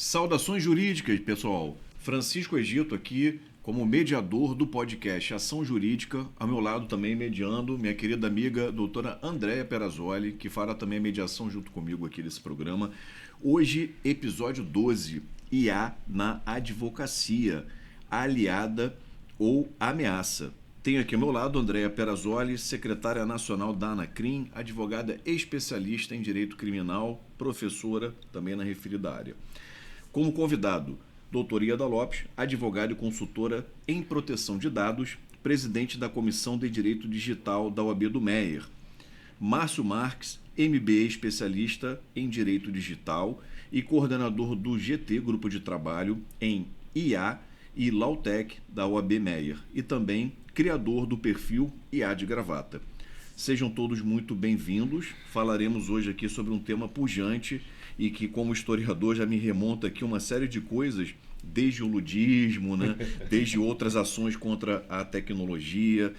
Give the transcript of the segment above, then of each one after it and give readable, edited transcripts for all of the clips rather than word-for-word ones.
Saudações jurídicas, pessoal. Francisco Egito aqui como mediador do podcast Ação Jurídica. Ao meu lado também mediando minha querida amiga doutora Andréa Perazzoli, que fará também a mediação junto comigo aqui nesse programa. Hoje, episódio 12, IA na advocacia, aliada ou ameaça. Tenho aqui ao meu lado Andréa Perazzoli, secretária nacional da ANACRIM, advogada especialista em direito criminal, professora também na referida área. Como convidado, doutora Ieda Lopes, advogada e consultora em proteção de dados, presidente da Comissão de Direito Digital da OAB do Meier. Márcio Marques, MBA especialista em Direito Digital e coordenador do GT, Grupo de Trabalho em IA e Lautec da OAB Meier, e também criador do perfil IA de Gravata. Sejam todos muito bem-vindos. Falaremos hoje aqui sobre um tema pujante e que, como historiador, já me remonta aqui uma série de coisas, desde o ludismo, né? Desde outras ações contra a tecnologia.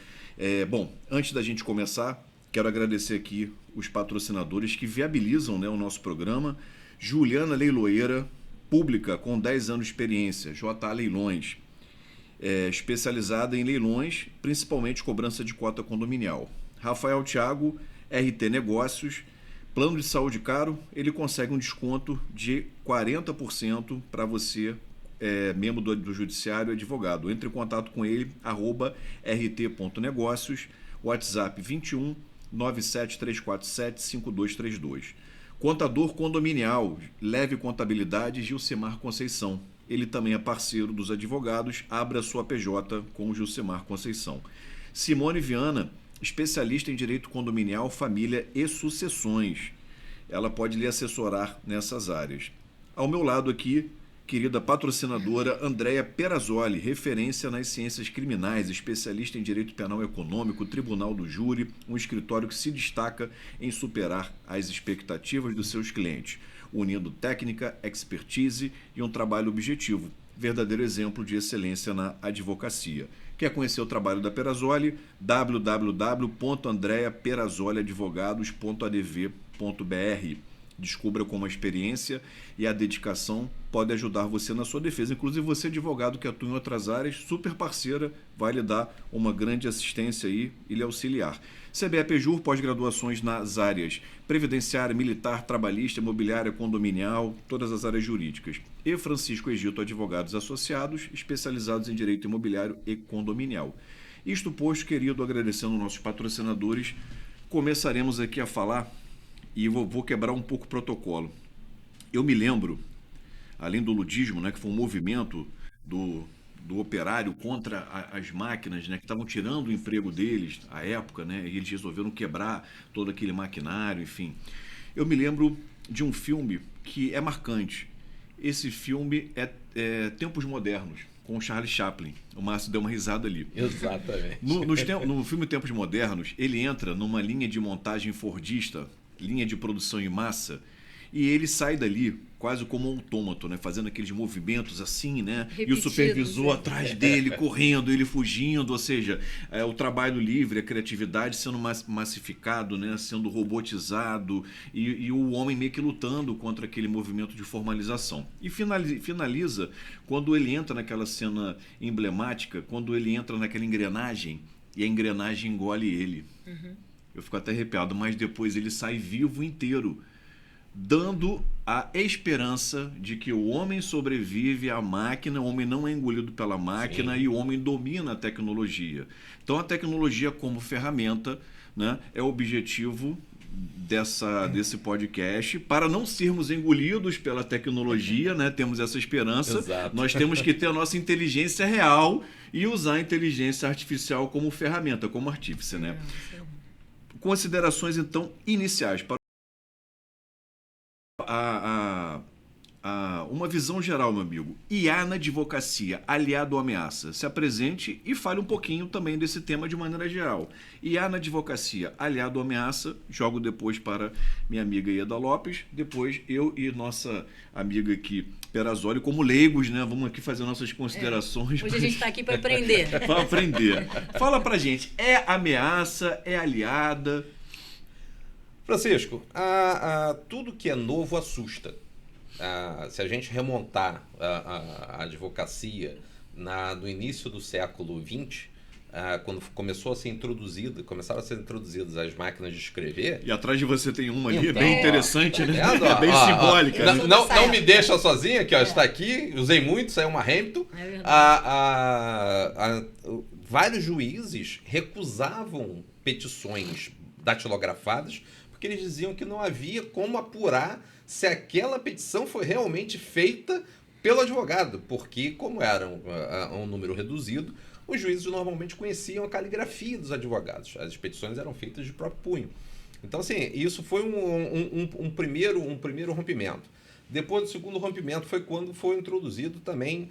Bom, antes da gente começar, quero agradecer aqui os patrocinadores que viabilizam, né, o nosso programa. Juliana Leiloeira, pública com 10 anos de experiência, JA Leilões, especializada em leilões, principalmente cobrança de cota condominial. Rafael Thiago, RT Negócios, plano de saúde caro, ele consegue um desconto de 40% para você, membro do Judiciário e advogado. Entre em contato com ele, @rt.negócios, WhatsApp 21 97347 5232. Contador condominial, Leve Contabilidade, Gilcimar Conceição. Ele também é parceiro dos advogados, abra sua PJ com o Gilcimar Conceição. Simone Viana, especialista em direito condominial, família e sucessões. Ela pode lhe assessorar nessas áreas. Ao meu lado aqui, querida patrocinadora Andréa Perazzoli, referência nas ciências criminais, especialista em direito penal econômico, tribunal do júri, um escritório que se destaca em superar as expectativas dos seus clientes, unindo técnica, expertise e um trabalho objetivo. Verdadeiro exemplo de excelência na advocacia. Quer conhecer o trabalho da Perazzoli? www.andreaperazoliadvogados.adv.br. Descubra como a experiência e a dedicação pode ajudar você na sua defesa. Inclusive você, advogado que atua em outras áreas, super parceira, vai lhe dar uma grande assistência aí e lhe auxiliar. CBE-PEJUR, pós-graduações nas áreas previdenciária, militar, trabalhista, imobiliária, condominial, todas as áreas jurídicas. E Francisco Egito, advogados associados, especializados em direito imobiliário e condominial. Isto posto, querido, agradecendo nossos patrocinadores, começaremos aqui a falar e vou quebrar um pouco o protocolo. Eu me lembro, além do ludismo, né, que foi um movimento do operário contra as máquinas, né, que estavam tirando o emprego deles à época, né, e eles resolveram quebrar todo aquele maquinário, enfim. Eu me lembro de um filme que é marcante. Esse filme é Tempos Modernos, com o Charlie Chaplin. O Márcio deu uma risada ali. Exatamente. No filme Tempos Modernos, ele entra numa linha de montagem fordista, linha de produção em massa, e ele sai dali quase como um autômato, né? Fazendo aqueles movimentos assim, né? E o supervisor atrás dele, correndo, ele fugindo, ou seja, o trabalho livre, a criatividade sendo massificado, né? Sendo robotizado, e o homem meio que lutando contra aquele movimento de formalização. E finaliza quando ele entra naquela cena emblemática, quando ele entra naquela engrenagem, e a engrenagem engole ele. Uhum. Eu fico até arrepiado, mas depois ele sai vivo inteiro, dando a esperança de que o homem sobrevive à máquina, o homem não é engolido pela máquina. Sim. E o homem domina a tecnologia. Então a tecnologia como ferramenta, né, é o objetivo desse podcast, para não sermos engolidos pela tecnologia, né? Temos essa esperança. Exato. Nós temos que ter a nossa inteligência real e usar a inteligência artificial como ferramenta, como artífice, né? Considerações, então, iniciais para uma visão geral, meu amigo. IA na advocacia, aliado ou ameaça. Se apresente e fale um pouquinho também desse tema de maneira geral. IA na advocacia, aliado ou ameaça. Jogo depois para minha amiga Ieda Lopes. Depois eu e nossa amiga aqui, Perazzoli, como leigos, né? Vamos aqui fazer nossas considerações. Hoje a gente está aqui para aprender. Para aprender. Fala pra gente, é ameaça, é aliada? Francisco, tudo que é novo assusta. se a gente remontar a advocacia no início do século XX, quando começaram a ser introduzidas as máquinas de escrever. E atrás de você tem uma ali, Então, bem interessante, né? Vendo? É bem simbólica. Não, não me deixa sozinha, que está aqui, usei muito, isso aí é uma Hamilton. Vários juízes recusavam petições datilografadas porque eles diziam que não havia como apurar se aquela petição foi realmente feita pelo advogado, porque como era um número reduzido, os juízes normalmente conheciam a caligrafia dos advogados. As petições eram feitas de próprio punho. Então, assim, isso foi um primeiro rompimento. Depois do segundo rompimento foi quando foi introduzido também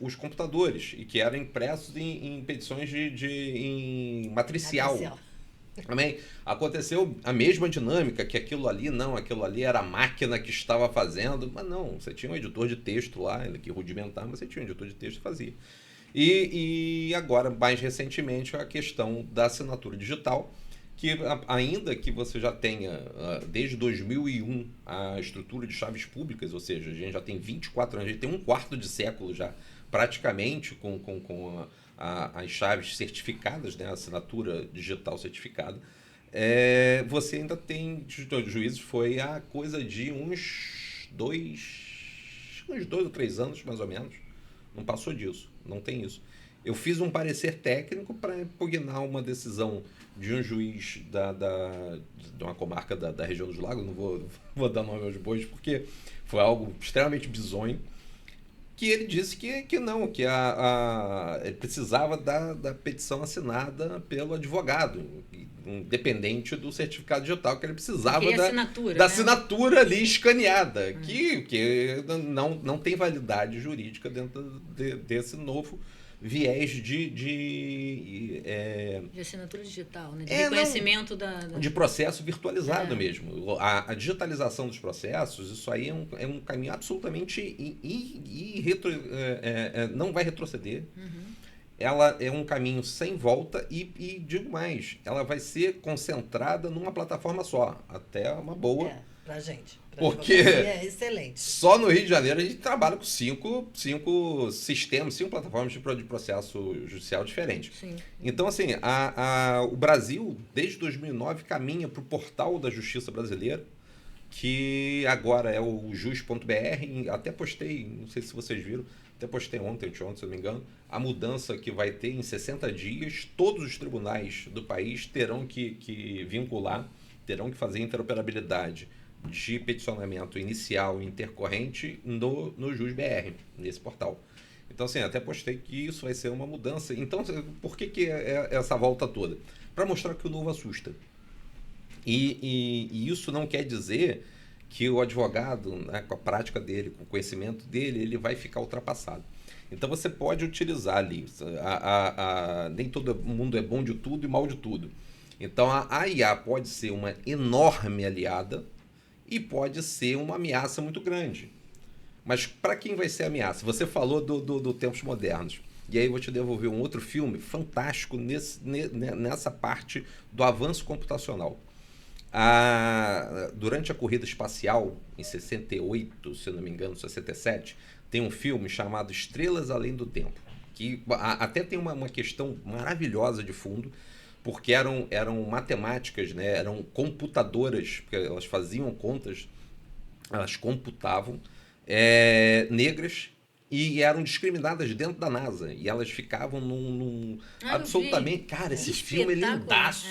os computadores, e que eram impressos em petições em matricial. Também aconteceu a mesma dinâmica, que aquilo ali era a máquina que estava fazendo, mas não, você tinha um editor de texto lá, ele que rudimentar, mas você tinha um editor de texto que fazia. E agora, mais recentemente, a questão da assinatura digital, que ainda que você já tenha, desde 2001, a estrutura de chaves públicas, ou seja, a gente já tem 24 anos, a gente tem um quarto de século já, praticamente, com as chaves certificadas, né, a assinatura digital certificada, você ainda tem, de juízes, foi a coisa de uns dois ou 3 anos, mais ou menos, não passou disso, não tem isso. Eu fiz um parecer técnico para impugnar uma decisão de um juiz de uma comarca da região dos Lagos, não vou dar nome aos bois, porque foi algo extremamente bizonho, que ele disse que não, que ele precisava da petição assinada pelo advogado, independente do certificado digital, que ele precisava da assinatura ali escaneada, que não tem validade jurídica dentro desse novo viés de assinatura digital, né? De reconhecimento de processo virtualizado mesmo. A digitalização dos processos, isso aí é um caminho absolutamente não vai retroceder. Ela é um caminho sem volta e digo mais, ela vai ser concentrada numa plataforma só, até uma boa. Pra gente. Porque é excelente. Só no Rio de Janeiro a gente trabalha com 5 sistemas, 5 plataformas de processo judicial diferentes. Sim. Então, assim, o Brasil, desde 2009, caminha para o portal da Justiça Brasileira, que agora é o jus.br. Até postei, não sei se vocês viram, até postei ontem, se eu não me engano, a mudança que vai ter em 60 dias. Todos os tribunais do país terão que vincular, terão que fazer interoperabilidade de peticionamento inicial e intercorrente no JusBR, nesse portal. Então, assim, até postei que isso vai ser uma mudança. Então, por que é essa volta toda? Para mostrar que o novo assusta. E isso não quer dizer que o advogado, né, com a prática dele, com o conhecimento dele, ele vai ficar ultrapassado. Então, você pode utilizar ali. Nem todo mundo é bom de tudo e mal de tudo. Então, a IA pode ser uma enorme aliada, e pode ser uma ameaça muito grande. Mas para quem vai ser ameaça? Você falou do Tempos Modernos. E aí eu vou te devolver um outro filme fantástico nessa parte do avanço computacional. Durante a corrida espacial, em 68, se eu não me engano, 67, tem um filme chamado Estrelas Além do Tempo, que até tem uma questão maravilhosa de fundo, porque eram matemáticas, né? Eram computadoras, porque elas faziam contas, elas computavam, negras, e eram discriminadas dentro da NASA. E elas ficavam absolutamente... Cara, esse filme é lindaço.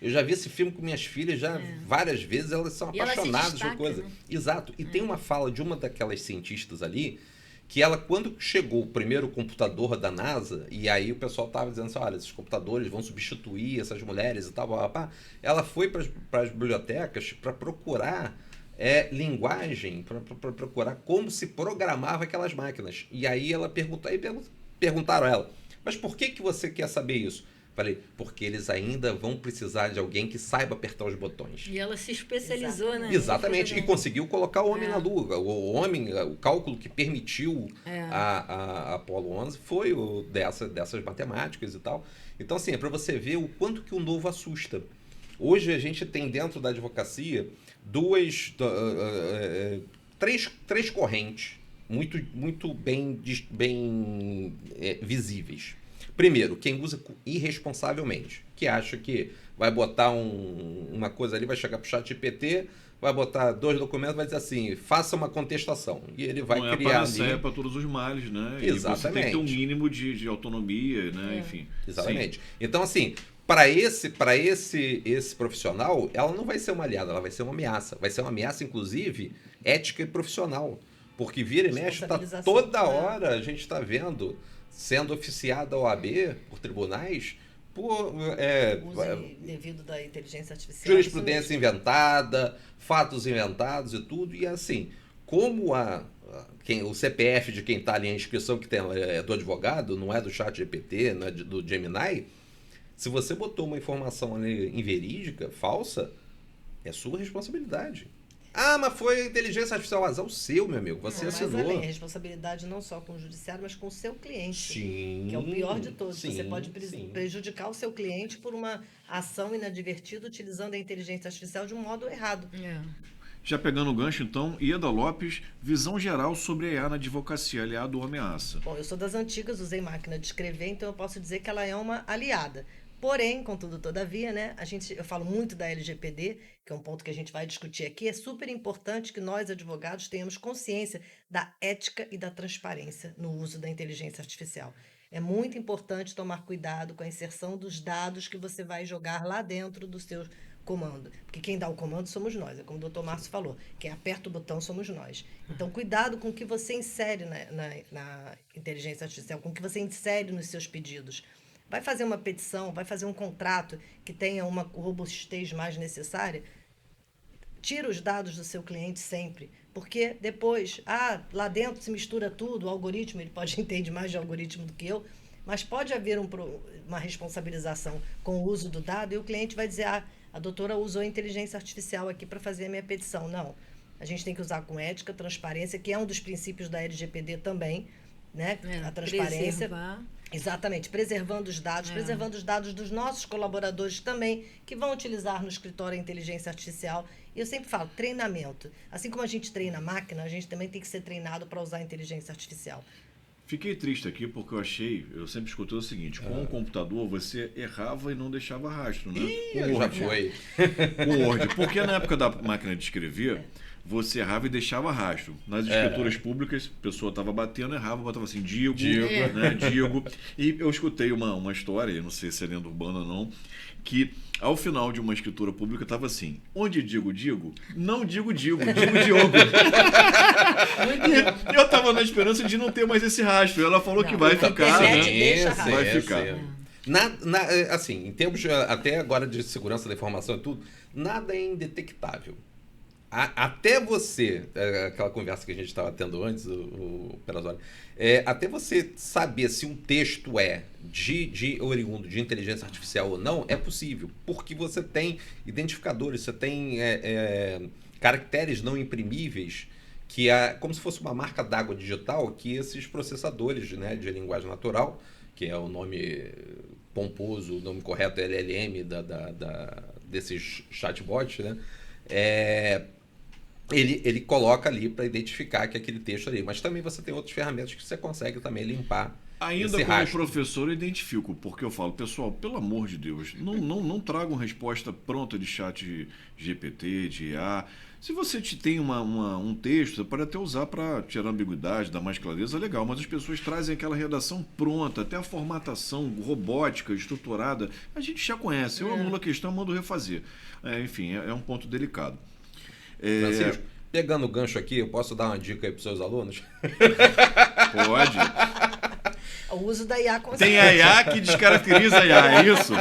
Eu já vi esse filme com minhas filhas várias vezes, elas são apaixonadas por coisa. Né? Exato. E tem uma fala de uma daquelas cientistas ali, que ela, quando chegou o primeiro computador da NASA, e aí o pessoal estava dizendo assim, olha, esses computadores vão substituir essas mulheres e tal, ela foi para as bibliotecas para procurar linguagem, para procurar como se programava aquelas máquinas. E aí ela perguntaram a ela, mas por que você quer saber isso? Falei, porque eles ainda vão precisar de alguém que saiba apertar os botões. E ela se especializou, né? Exatamente, e conseguiu colocar o homem na Lua. O cálculo que permitiu a Apollo 11 foi dessas matemáticas e tal. Então, assim, é para você ver o quanto que o novo assusta. Hoje a gente tem dentro da advocacia três correntes muito bem visíveis. Primeiro, quem usa irresponsavelmente, que acha que vai botar uma coisa ali, vai chegar para o ChatGPT, vai botar 2 documentos, vai dizer assim, faça uma contestação. E ele vai criar ali... para todos os males, né? Exatamente. E você tem que ter um mínimo de autonomia, né? Enfim. Exatamente. Sim. Então, assim, para esse profissional, ela não vai ser uma aliada, ela vai ser uma ameaça. Vai ser uma ameaça, inclusive, ética e profissional. Porque vira e mexe, toda hora a gente está vendo sendo oficiada a OAB por tribunais por uso devido da inteligência artificial. Jurisprudência inventada, fatos inventados e tudo. E assim, como o CPF de quem está ali, a inscrição que tem é do advogado, não é do ChatGPT, não é do Gemini, se você botou uma informação ali inverídica, falsa, é sua responsabilidade. Ah, mas foi inteligência artificial. Azar o seu, meu amigo. Você assinou. Mas além, responsabilidade não só com o judiciário, mas com o seu cliente. Sim. Que é o pior de todos. Sim, você pode prejudicar o seu cliente por uma ação inadvertida utilizando a inteligência artificial de um modo errado. Já pegando o gancho, então, Ieda Lopes, visão geral sobre a IA na advocacia, aliado ou ameaça? Bom, eu sou das antigas, usei máquina de escrever, então eu posso dizer que ela é uma aliada. Porém, contudo, todavia, né, eu falo muito da LGPD, que é um ponto que a gente vai discutir aqui, é super importante que nós, advogados, tenhamos consciência da ética e da transparência no uso da inteligência artificial. É muito importante tomar cuidado com a inserção dos dados que você vai jogar lá dentro do seu comando. Porque quem dá o comando somos nós, é como o Dr. Márcio falou, quem aperta o botão somos nós. Então, cuidado com o que você insere na inteligência artificial, com o que você insere nos seus pedidos. Vai fazer uma petição, vai fazer um contrato que tenha uma robustez mais necessária, tira os dados do seu cliente sempre, porque depois, lá dentro se mistura tudo, o algoritmo, ele pode entender mais de algoritmo do que eu, mas pode haver uma responsabilização com o uso do dado e o cliente vai dizer, a doutora usou a inteligência artificial aqui para fazer a minha petição. Não, a gente tem que usar com ética, transparência, que é um dos princípios da LGPD também, né? A transparência. Exatamente, preservando os dados dos nossos colaboradores também, que vão utilizar no escritório a inteligência artificial. E eu sempre falo, treinamento. Assim como a gente treina a máquina, a gente também tem que ser treinado para usar a inteligência artificial. Fiquei triste aqui porque eu sempre escutei o seguinte, com o computador você errava e não deixava rastro, né? Já foi. Com o Word, porque na época da máquina de escrever, você errava e deixava rastro. Nas escrituras públicas, a pessoa estava batendo, errava, botava assim, Diego. Né? Diego. E eu escutei uma história, não sei se é lenda urbana ou não, que ao final de uma escritura pública estava assim, onde digo, não digo, digo Diogo. E eu estava na esperança de não ter mais esse rastro. Ela falou que vai ficar, né? Vai ficar. Assim, em termos até agora de segurança da informação e tudo, nada é indetectável. Até você, aquela conversa que a gente estava tendo antes, o Perazzoli, até você saber se um texto é de oriundo de inteligência artificial ou não, é possível, porque você tem identificadores, você tem caracteres não imprimíveis, que é como se fosse uma marca d'água digital, que esses processadores, né, de linguagem natural, que é o nome pomposo, o nome correto é LLM desses chatbots, né? Ele coloca ali para identificar que aquele texto ali. Mas também você tem outras ferramentas que você consegue também limpar. Ainda como rastro. Professor, eu identifico, porque eu falo, pessoal, pelo amor de Deus, não tragam resposta pronta de chat GPT, de IA. Se você tem um texto, você pode até usar para tirar ambiguidade, dar mais clareza, legal, mas as pessoas trazem aquela redação pronta, até a formatação robótica, estruturada, a gente já conhece. Eu anulo a questão, mando refazer. Enfim, é um ponto delicado. Francisco, pegando o gancho aqui, eu posso dar uma dica aí para os seus alunos? Pode. O uso da IA com Tem a IA que descaracteriza a IA, é isso?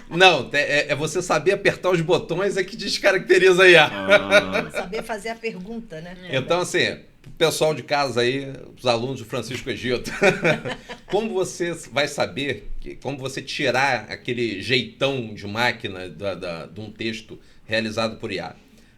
Não, é você saber apertar os botões que descaracteriza a IA. Saber fazer a pergunta, né? Então, assim, pessoal de casa aí, os alunos do Francisco Egito, como você vai saber, como você tirar aquele jeitão de máquina de um texto realizado por IA?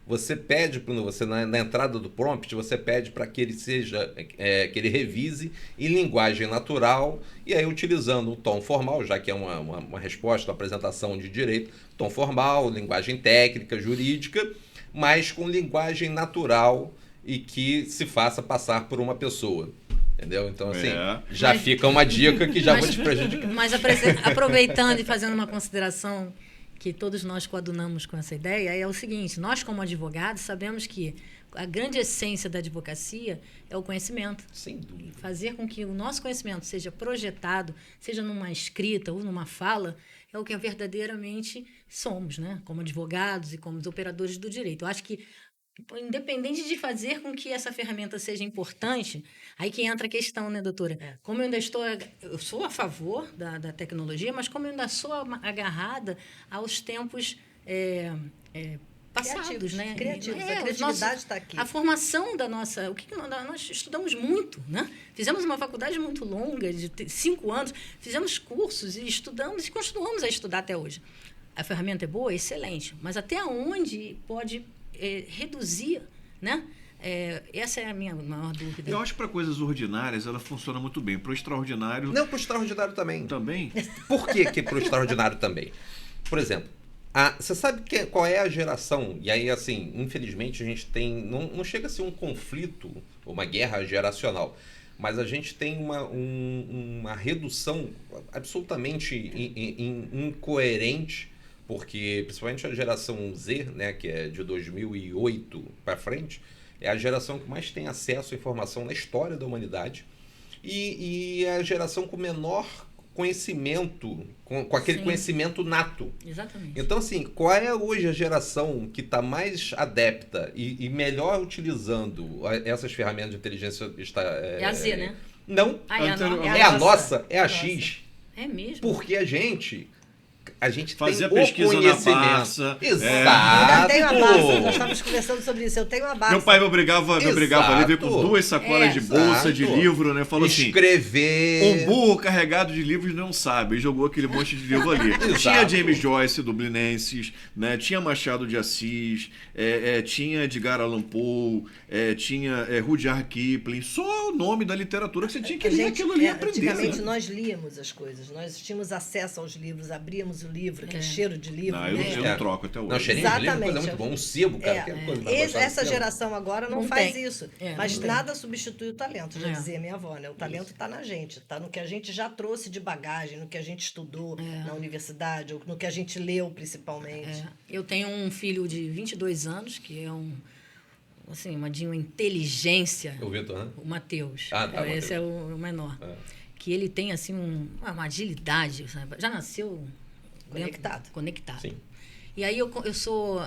Você pede, na entrada do prompt, você pede para que ele que ele revise em linguagem natural e aí utilizando um tom formal, já que é uma resposta à apresentação de direito, tom formal, linguagem técnica, jurídica, mas com linguagem natural e que se faça passar por uma pessoa. Entendeu? Então, assim, já Mas- fica uma dica que já vou te prejudicar. Mas aproveitando e fazendo uma consideração que todos nós coadunamos com essa ideia, é o seguinte: nós, como advogados, sabemos que a grande essência da advocacia é o conhecimento. Sem dúvida. Fazer com que o nosso conhecimento seja projetado, seja numa escrita ou numa fala, é o que verdadeiramente somos, né? Como advogados e como operadores do direito. Eu acho que, independente de fazer com que essa ferramenta seja importante, aí que entra a questão, né, doutora? Como eu ainda eu sou a favor da tecnologia, mas como eu ainda sou agarrada aos tempos passados, Criativos, né? criativos. A os criatividade está aqui. A formação da nossa... nós estudamos muito, né? Fizemos uma faculdade muito longa, de 5 anos, fizemos cursos e estudamos e continuamos a estudar até hoje. A ferramenta é boa? Excelente. Mas até onde pode reduzir, né? Essa é a minha maior dúvida. Eu acho que para coisas ordinárias ela funciona muito bem. Para o extraordinário... Não, para o extraordinário também. Também? Por que para o extraordinário também? Por exemplo, você sabe qual é a geração? E aí, assim, infelizmente, a gente tem... Não chega a ser um conflito, uma guerra geracional, mas a gente tem uma redução absolutamente incoerente, porque principalmente a geração Z, né, que é de 2008 para frente, é a geração que mais tem acesso à informação na história da humanidade e é a geração com menor conhecimento, com aquele Sim. conhecimento nato. Exatamente. Então, assim, qual é hoje a geração que está mais adepta e melhor utilizando essas ferramentas de inteligência? É a Z, né? Não, É a nossa, é a X. É mesmo? Porque a gente Fazia tem pesquisa o na conhecimento. Barça. Exato. Ainda tem a Barça, nós estávamos conversando sobre isso. Eu tenho a Barça. Meu pai me obrigava ali, veio com 2 sacolas de bolsa, de Exato. livro, né? Falou assim... Escrever. Um burro carregado de livros não sabe. E jogou aquele monte de livro ali. Exato. Tinha James Joyce, Dublinenses, né? Tinha Machado de Assis, tinha Edgar Allan Poe, tinha Rudyard Kipling. Só o nome da literatura que você tinha que ler aquilo ali e aprender. Antigamente Né? nós líamos as coisas, nós tínhamos acesso aos livros, abríamos o livro, aquele cheiro de livro. Não, né? eu não troco até hoje. Não, cheirinho de livro é coisa Exatamente. muito bom. Um sebo, cara. que é coisa mais gostosa Essa do sebo. geração agora não Não faz tem. isso. Não Mas tem. nada substitui o talento, já É. dizia minha avó, né? O talento está na gente, está no que a gente já trouxe de bagagem, no que a gente estudou na universidade, ou no que a gente leu, principalmente. Eu tenho um filho de 22 anos, que é de uma inteligência, O Vitor, né? o Matheus. Ah, tá, Esse é o menor. Que ele tem, assim, uma agilidade, sabe? Já nasceu conectado. Sim. E aí eu sou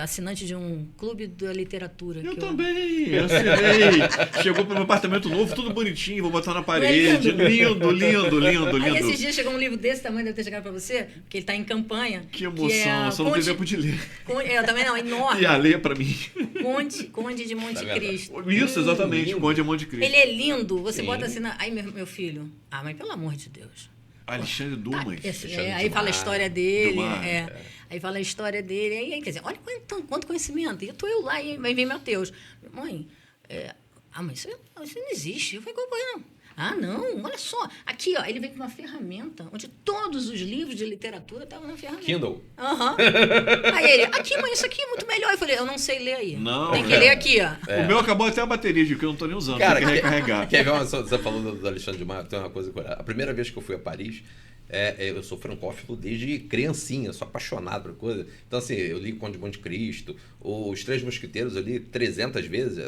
assinante de um clube da literatura. Eu que também, eu assinei. Chegou pro meu apartamento novo, tudo bonitinho, vou botar na parede. Lindo, lindo, lindo, Aí esses lindo. dias chegou um livro desse tamanho, deve ter chegado para você, porque ele está em campanha. Que emoção, é só não tem tempo de ler. Eu também não, enorme. E a lei é pra mim. Conde de Monte Tá vendo? Cristo. Isso, exatamente, lindo. Conde de Monte Cristo. Ele é lindo. Você Sim. bota assim, aí meu filho. Ah, mas pelo amor de Deus. Alexandre Dumas. Aí fala a história dele. Dumas, Aí fala a história dele. Aí, quer dizer, olha quanto conhecimento. E eu lá, e aí vem Matheus. Mãe, mas isso não existe. Eu falei, não. Ah, não, olha só. Aqui, ó, ele vem com uma ferramenta onde todos os livros de literatura estavam na ferramenta. Kindle. Aham. Aí ele, aqui, mãe, isso aqui é muito melhor. Eu falei, eu não sei ler aí. Não, tem que ler aqui, ó. O meu acabou até a bateria, que eu não tô nem usando, Cara, tem que recarregar. Quer ver você falou do Alexandre de Maia? Tem uma coisa. A primeira vez que eu fui a Paris, eu sou francófilo desde criancinha, sou apaixonado por coisa. Então, assim, eu li Conde de Monte Cristo, Os Três Mosquiteiros eu li 300 vezes.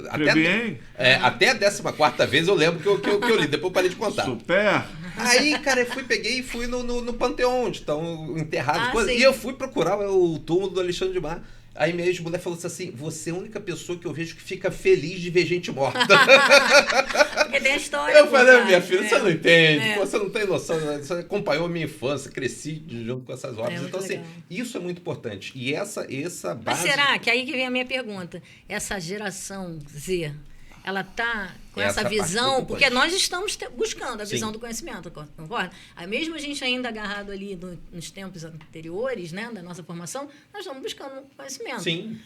Até a 14ª vez eu lembro que eu li, depois eu parei de contar. Super. Aí, cara, eu fui no Panteão, onde estão enterrados coisas. sim. E eu fui procurar o túmulo do Alexandre de Maia. Aí minha ex-mulher falou assim, você é a única pessoa que eu vejo que fica feliz de ver gente morta. Porque tem a história. Eu falei, por minha trás, filha, né? você não entende, É. você não tem noção, você acompanhou a minha infância, cresci junto com essas obras. muito Então, assim, legal. isso é muito importante. E essa base... Mas será que aí que vem a minha pergunta? Essa geração Z, ela está com Essa essa parte visão, preocupante. porque nós estamos buscando a visão Sim. do conhecimento, concorda? Aí mesmo a gente ainda agarrado ali nos tempos anteriores, né, da nossa formação, nós estamos buscando conhecimento. Sim.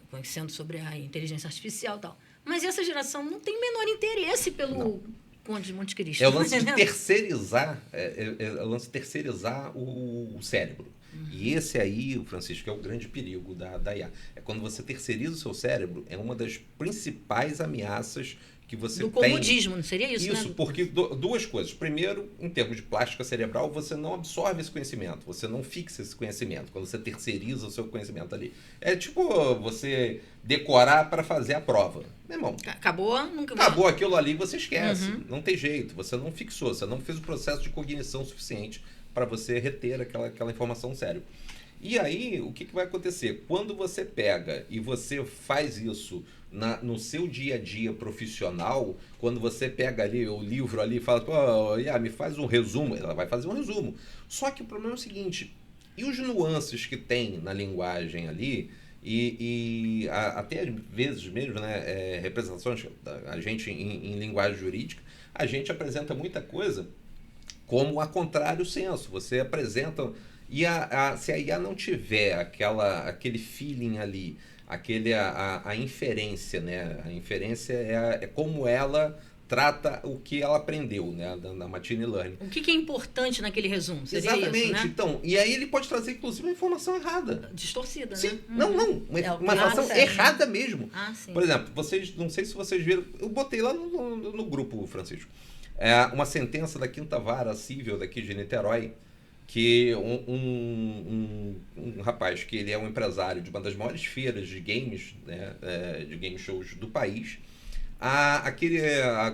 Conhecendo sobre a inteligência artificial e tal. Mas essa geração não tem o menor interesse pelo Conde de Monte Cristo. É o lance de Entendeu? terceirizar, é o lance de terceirizar o cérebro. E esse aí, Francisco, é o grande perigo da IA. É quando você terceiriza o seu cérebro, é uma das principais ameaças que você Do tem. comodismo, não seria isso, Isso, né? porque duas coisas. Primeiro, em termos de plástica cerebral, você não absorve esse conhecimento, você não fixa esse conhecimento, quando você terceiriza o seu conhecimento ali. É tipo você decorar para fazer a prova. Meu irmão, Acabou, nunca acabou aquilo ali, você esquece. Não tem jeito, você não fixou, você não fez o processo de cognição suficiente para você reter aquela informação no cérebro. E aí, o que vai acontecer? Quando você pega e você faz isso no seu dia a dia profissional, quando você pega ali o livro ali e fala, pô, me faz um resumo, ela vai fazer um resumo. Só que o problema é o seguinte, e os nuances que tem na linguagem ali, até às vezes mesmo, né, representações, a gente em linguagem jurídica, a gente apresenta muita coisa como a contrário senso. Você apresenta... E se a IA não tiver aquele feeling ali, a inferência, né? A inferência é como ela trata o que ela aprendeu, né? Da machine learning. O que é importante naquele resumo? Seria Exatamente. isso, né? Então, e aí ele pode trazer, inclusive, uma informação errada. Distorcida, Sim. né? Não. Uma informação errada mesmo. Ah, sim. Por exemplo, não sei se vocês viram, eu botei lá no grupo, Francisco, uma sentença da 5ª Vara Civil daqui de Niterói, que um rapaz que ele é um empresário de uma das maiores feiras de games, né, de game shows do país.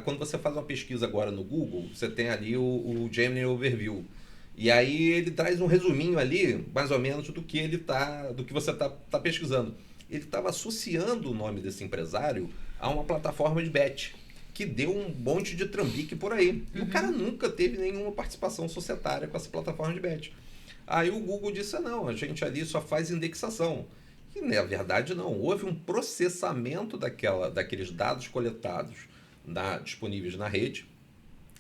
Quando você faz uma pesquisa agora no Google, você tem ali o Gemini Overview. E aí ele traz um resuminho ali, mais ou menos, do que você está pesquisando. Ele estava associando o nome desse empresário a uma plataforma de bet, que deu um monte de trambique por aí. E o cara nunca teve nenhuma participação societária com essa plataforma de bet. Aí o Google disse, não, a gente ali só faz indexação. E na verdade não, houve um processamento daqueles dados coletados disponíveis na rede,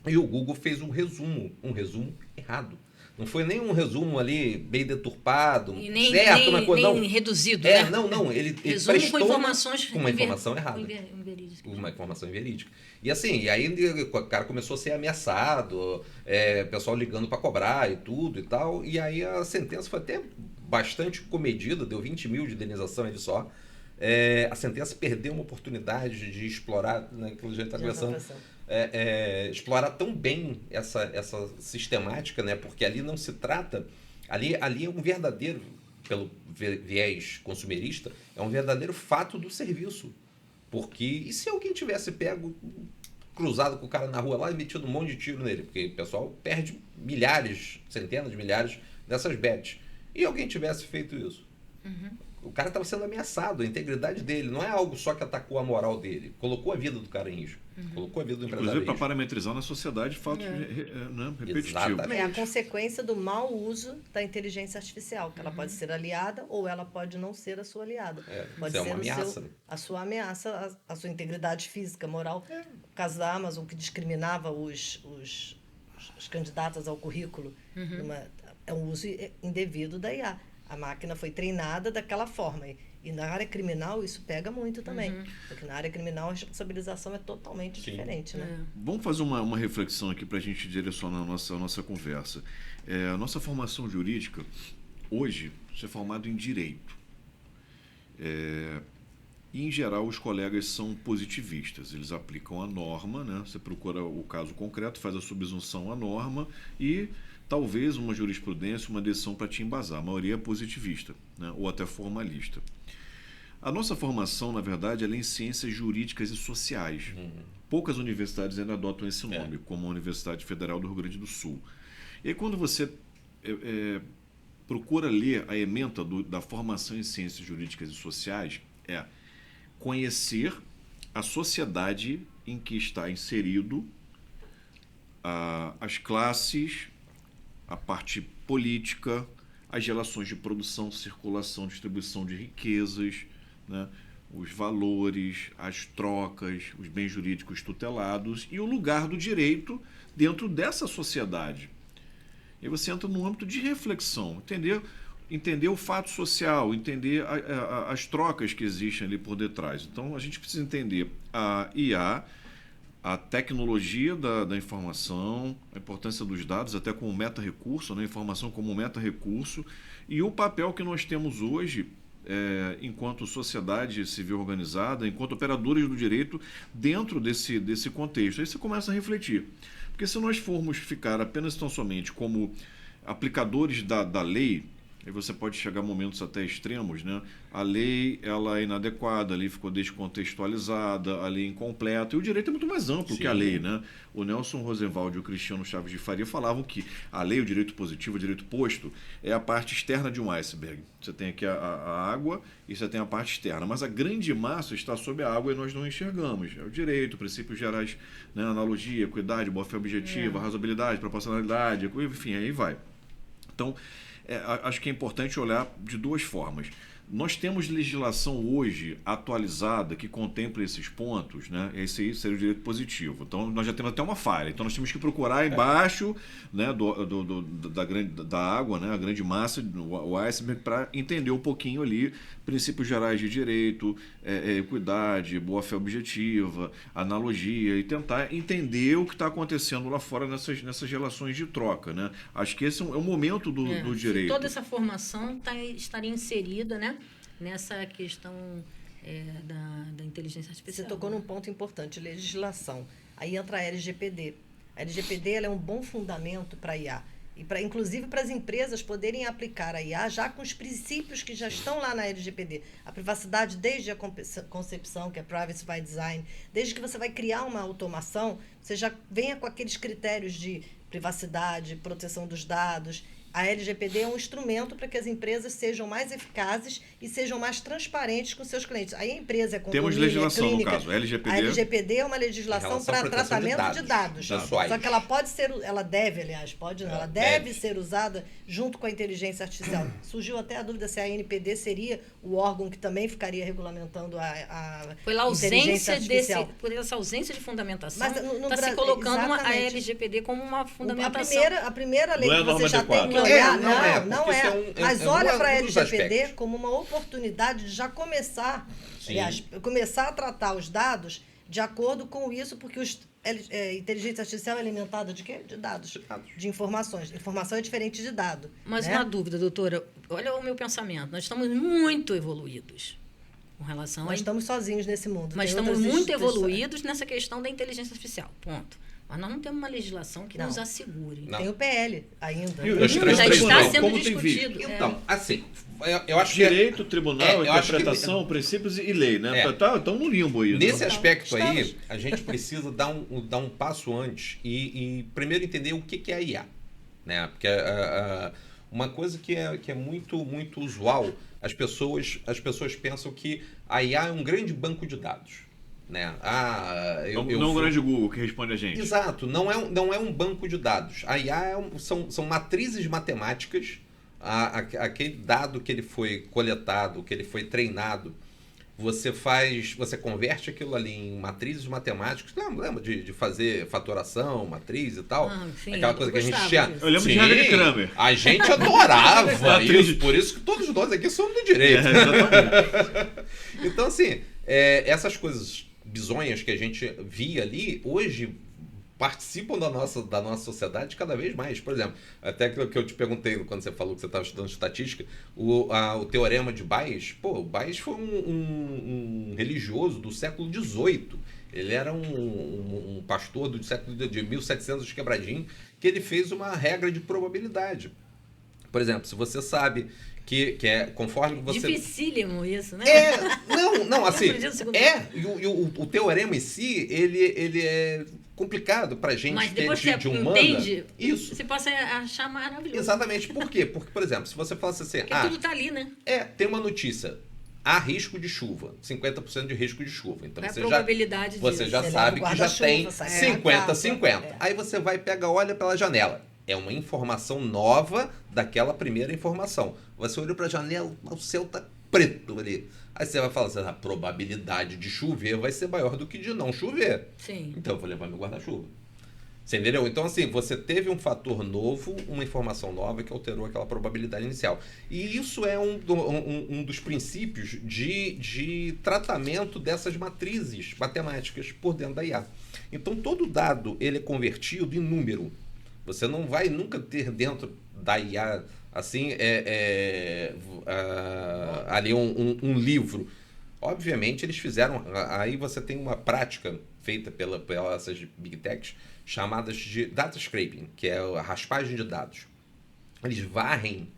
e o Google fez um resumo errado. Não foi nem um resumo ali bem deturpado, e nem, certo, nem, não. Nem reduzido, né? Não, ele resumo prestou com informações uma informação errada. Uma informação inverídica. E assim, e aí o cara começou a ser ameaçado, o pessoal ligando para cobrar e tudo e tal, e aí a sentença foi até bastante comedida, deu 20 mil de indenização ele só. A sentença perdeu uma oportunidade de explorar, naquele jeito que está conversando, explorar tão bem essa sistemática, né? Porque ali não se trata, ali é um verdadeiro, pelo viés consumerista, é um verdadeiro fato do serviço. Porque, e se alguém tivesse pego, cruzado com o cara na rua lá e metido um monte de tiro nele? Porque o pessoal perde milhares, centenas de milhares dessas bets. E alguém tivesse feito isso? O cara estava sendo ameaçado, a integridade dele. Não é algo só que atacou a moral dele. Colocou a vida do cara em risco. Colocou a vida do empresário Inclusive em para risco. parametrizar na sociedade fatos repetitivos. Exatamente. É a consequência do mau uso da inteligência artificial, que ela pode ser aliada ou ela pode não ser a sua aliada. Pode isso ser é uma ameaça. a sua ameaça, a sua integridade física, moral. O caso da Amazon, que discriminava os candidatos ao currículo, é um uso indevido da IA. A máquina foi treinada daquela forma. E na área criminal isso pega muito também. Porque na área criminal a responsabilização é totalmente diferente. Né? Vamos fazer uma reflexão aqui para a gente direcionar a nossa conversa. A nossa formação jurídica, hoje, você é formado em Direito. E, em geral, os colegas são positivistas. Eles aplicam a norma, né? Você procura o caso concreto, faz a subsunção à norma e talvez uma jurisprudência, uma decisão para te embasar. A maioria é positivista, né? Ou até formalista. A nossa formação, na verdade, ela é em ciências jurídicas e sociais. Poucas universidades ainda adotam esse nome, como a Universidade Federal do Rio Grande do Sul. E aí, quando você procura ler a ementa da formação em ciências jurídicas e sociais, conhecer a sociedade em que está inserido, as classes, a parte política, as relações de produção, circulação, distribuição de riquezas, né? Os valores, as trocas, os bens jurídicos tutelados e o lugar do direito dentro dessa sociedade. E aí você entra num âmbito de reflexão, entender o fato social, entender as trocas que existem ali por detrás. Então, a gente precisa entender a IA a tecnologia da informação, a importância dos dados, até como meta-recurso, né? Informação como meta-recurso, e o papel que nós temos hoje, enquanto sociedade civil organizada, enquanto operadores do direito, dentro desse contexto. Aí você começa a refletir. Porque se nós formos ficar apenas tão somente como aplicadores da lei, aí você pode chegar a momentos até extremos, né? A lei ela é inadequada, a lei ficou descontextualizada, a lei é incompleta, e o direito é muito mais amplo que a lei, né? O Nelson Rosenwald e o Cristiano Chaves de Faria falavam que a lei, o direito positivo, o direito posto, é a parte externa de um iceberg. Você tem aqui a água e você tem a parte externa, mas a grande massa está sob a água e nós não enxergamos. É o direito, princípios gerais, né? Analogia, equidade, boa-fé objetiva, razoabilidade, proporcionalidade, enfim, aí vai. Então, acho que é importante olhar de duas formas. Nós temos legislação hoje atualizada que contempla esses pontos, né? Esse aí seria o direito positivo. Então, nós já temos até uma falha. Então, nós temos que procurar embaixo, né, da água, né, a grande massa, o iceberg, para entender um pouquinho ali princípios gerais de direito, equidade, boa-fé objetiva, analogia, e tentar entender o que está acontecendo lá fora nessas relações de troca, né? Acho que esse é o momento do direito. Toda essa formação estaria inserida, né, nessa questão da inteligência artificial. Você tocou num ponto importante, legislação. Aí entra a LGPD. A LGPD ela é um bom fundamento para a IA. E inclusive para as empresas poderem aplicar a IA já com os princípios que já estão lá na LGPD. A privacidade desde a concepção, que é Privacy by Design, desde que você vai criar uma automação, você já venha com aqueles critérios de privacidade, proteção dos dados. A LGPD é um instrumento para que as empresas sejam mais eficazes e sejam mais transparentes com seus clientes. Aí a empresa é companhia, temos legislação clínica. No caso, a LGPD é uma legislação para tratamento de dados. Só que ela pode ser, ela deve ser usada junto com a inteligência artificial. Surgiu até a dúvida se a ANPD seria o órgão que também ficaria regulamentando a inteligência artificial. Por essa ausência de fundamentação, mas está se colocando a LGPD como uma fundamentação. A primeira lei que você já tem que olhar, não é. Mas olha para a LGPD como uma oportunidade de já começar, começar a tratar os dados de acordo com isso, porque inteligência artificial é alimentada de quê? De dados, de informações. Informação é diferente de dado. Mas uma dúvida, doutora, olha o meu pensamento. Nós estamos muito evoluídos com relação Nós estamos sozinhos nesse mundo. Mas estamos muito evoluídos nessa questão da inteligência artificial, ponto. Mas nós não temos uma legislação que nos assegure. Tem o PL ainda. Já está sendo discutido. Então, assim, eu acho direito, tribunal, interpretação, princípios e lei, né? Estão no limbo aí. Nesse aspecto aí, a gente precisa dar um passo antes e primeiro entender o que é a IA. Né? Porque uma coisa que é muito, muito usual, as pessoas pensam que a IA é um grande banco de dados. Né? Não um grande Google que responde a gente. Exato, não é um banco de dados. A IA são matrizes matemáticas. Aquele dado que ele foi coletado, que ele foi treinado, você converte aquilo ali em matrizes matemáticas. Lembra de fazer fatoração, matriz e tal? Sim, aquela coisa que a gente tinha. Eu lembro de regra de Kramer. A gente adorava isso, por isso que todos nós aqui somos do direito. Então, assim, essas coisas bizonhas que a gente via ali, hoje participam da nossa sociedade cada vez mais. Por exemplo, até aquilo que eu te perguntei quando você falou que você estava estudando estatística, o teorema de Bayes, o Bayes foi um religioso do século XVIII. Ele era um pastor do século de 1700 de quebradinho, que ele fez uma regra de probabilidade. Por exemplo, se você sabe que é conforme você... Dificílimo isso, né? Não, assim, e o teorema em si, ele é complicado pra gente. Mas depois que você entende, você pode achar maravilhoso. Exatamente. Por quê? Porque, por exemplo, se você falasse assim... Porque tudo tá ali, né? Tem uma notícia. Há risco de chuva. 50% de risco de chuva. Então, você já sabe que já tem 50-50. Aí você vai, olha pela janela. É uma informação nova daquela primeira informação. Você olhou para a janela, o céu tá preto ali. Aí você vai falar assim, a probabilidade de chover vai ser maior do que de não chover. Sim. Então eu vou levar meu guarda-chuva. Você entendeu? Então, assim, você teve um fator novo, uma informação nova que alterou aquela probabilidade inicial. E isso é um dos princípios de tratamento dessas matrizes matemáticas por dentro da IA. Então, todo dado ele é convertido em número. Você não vai nunca ter dentro da IA, assim, ali um livro. Obviamente, eles fizeram... Aí você tem uma prática feita pelas essas Big Techs chamadas de data scraping, que é a raspagem de dados. Eles varrem,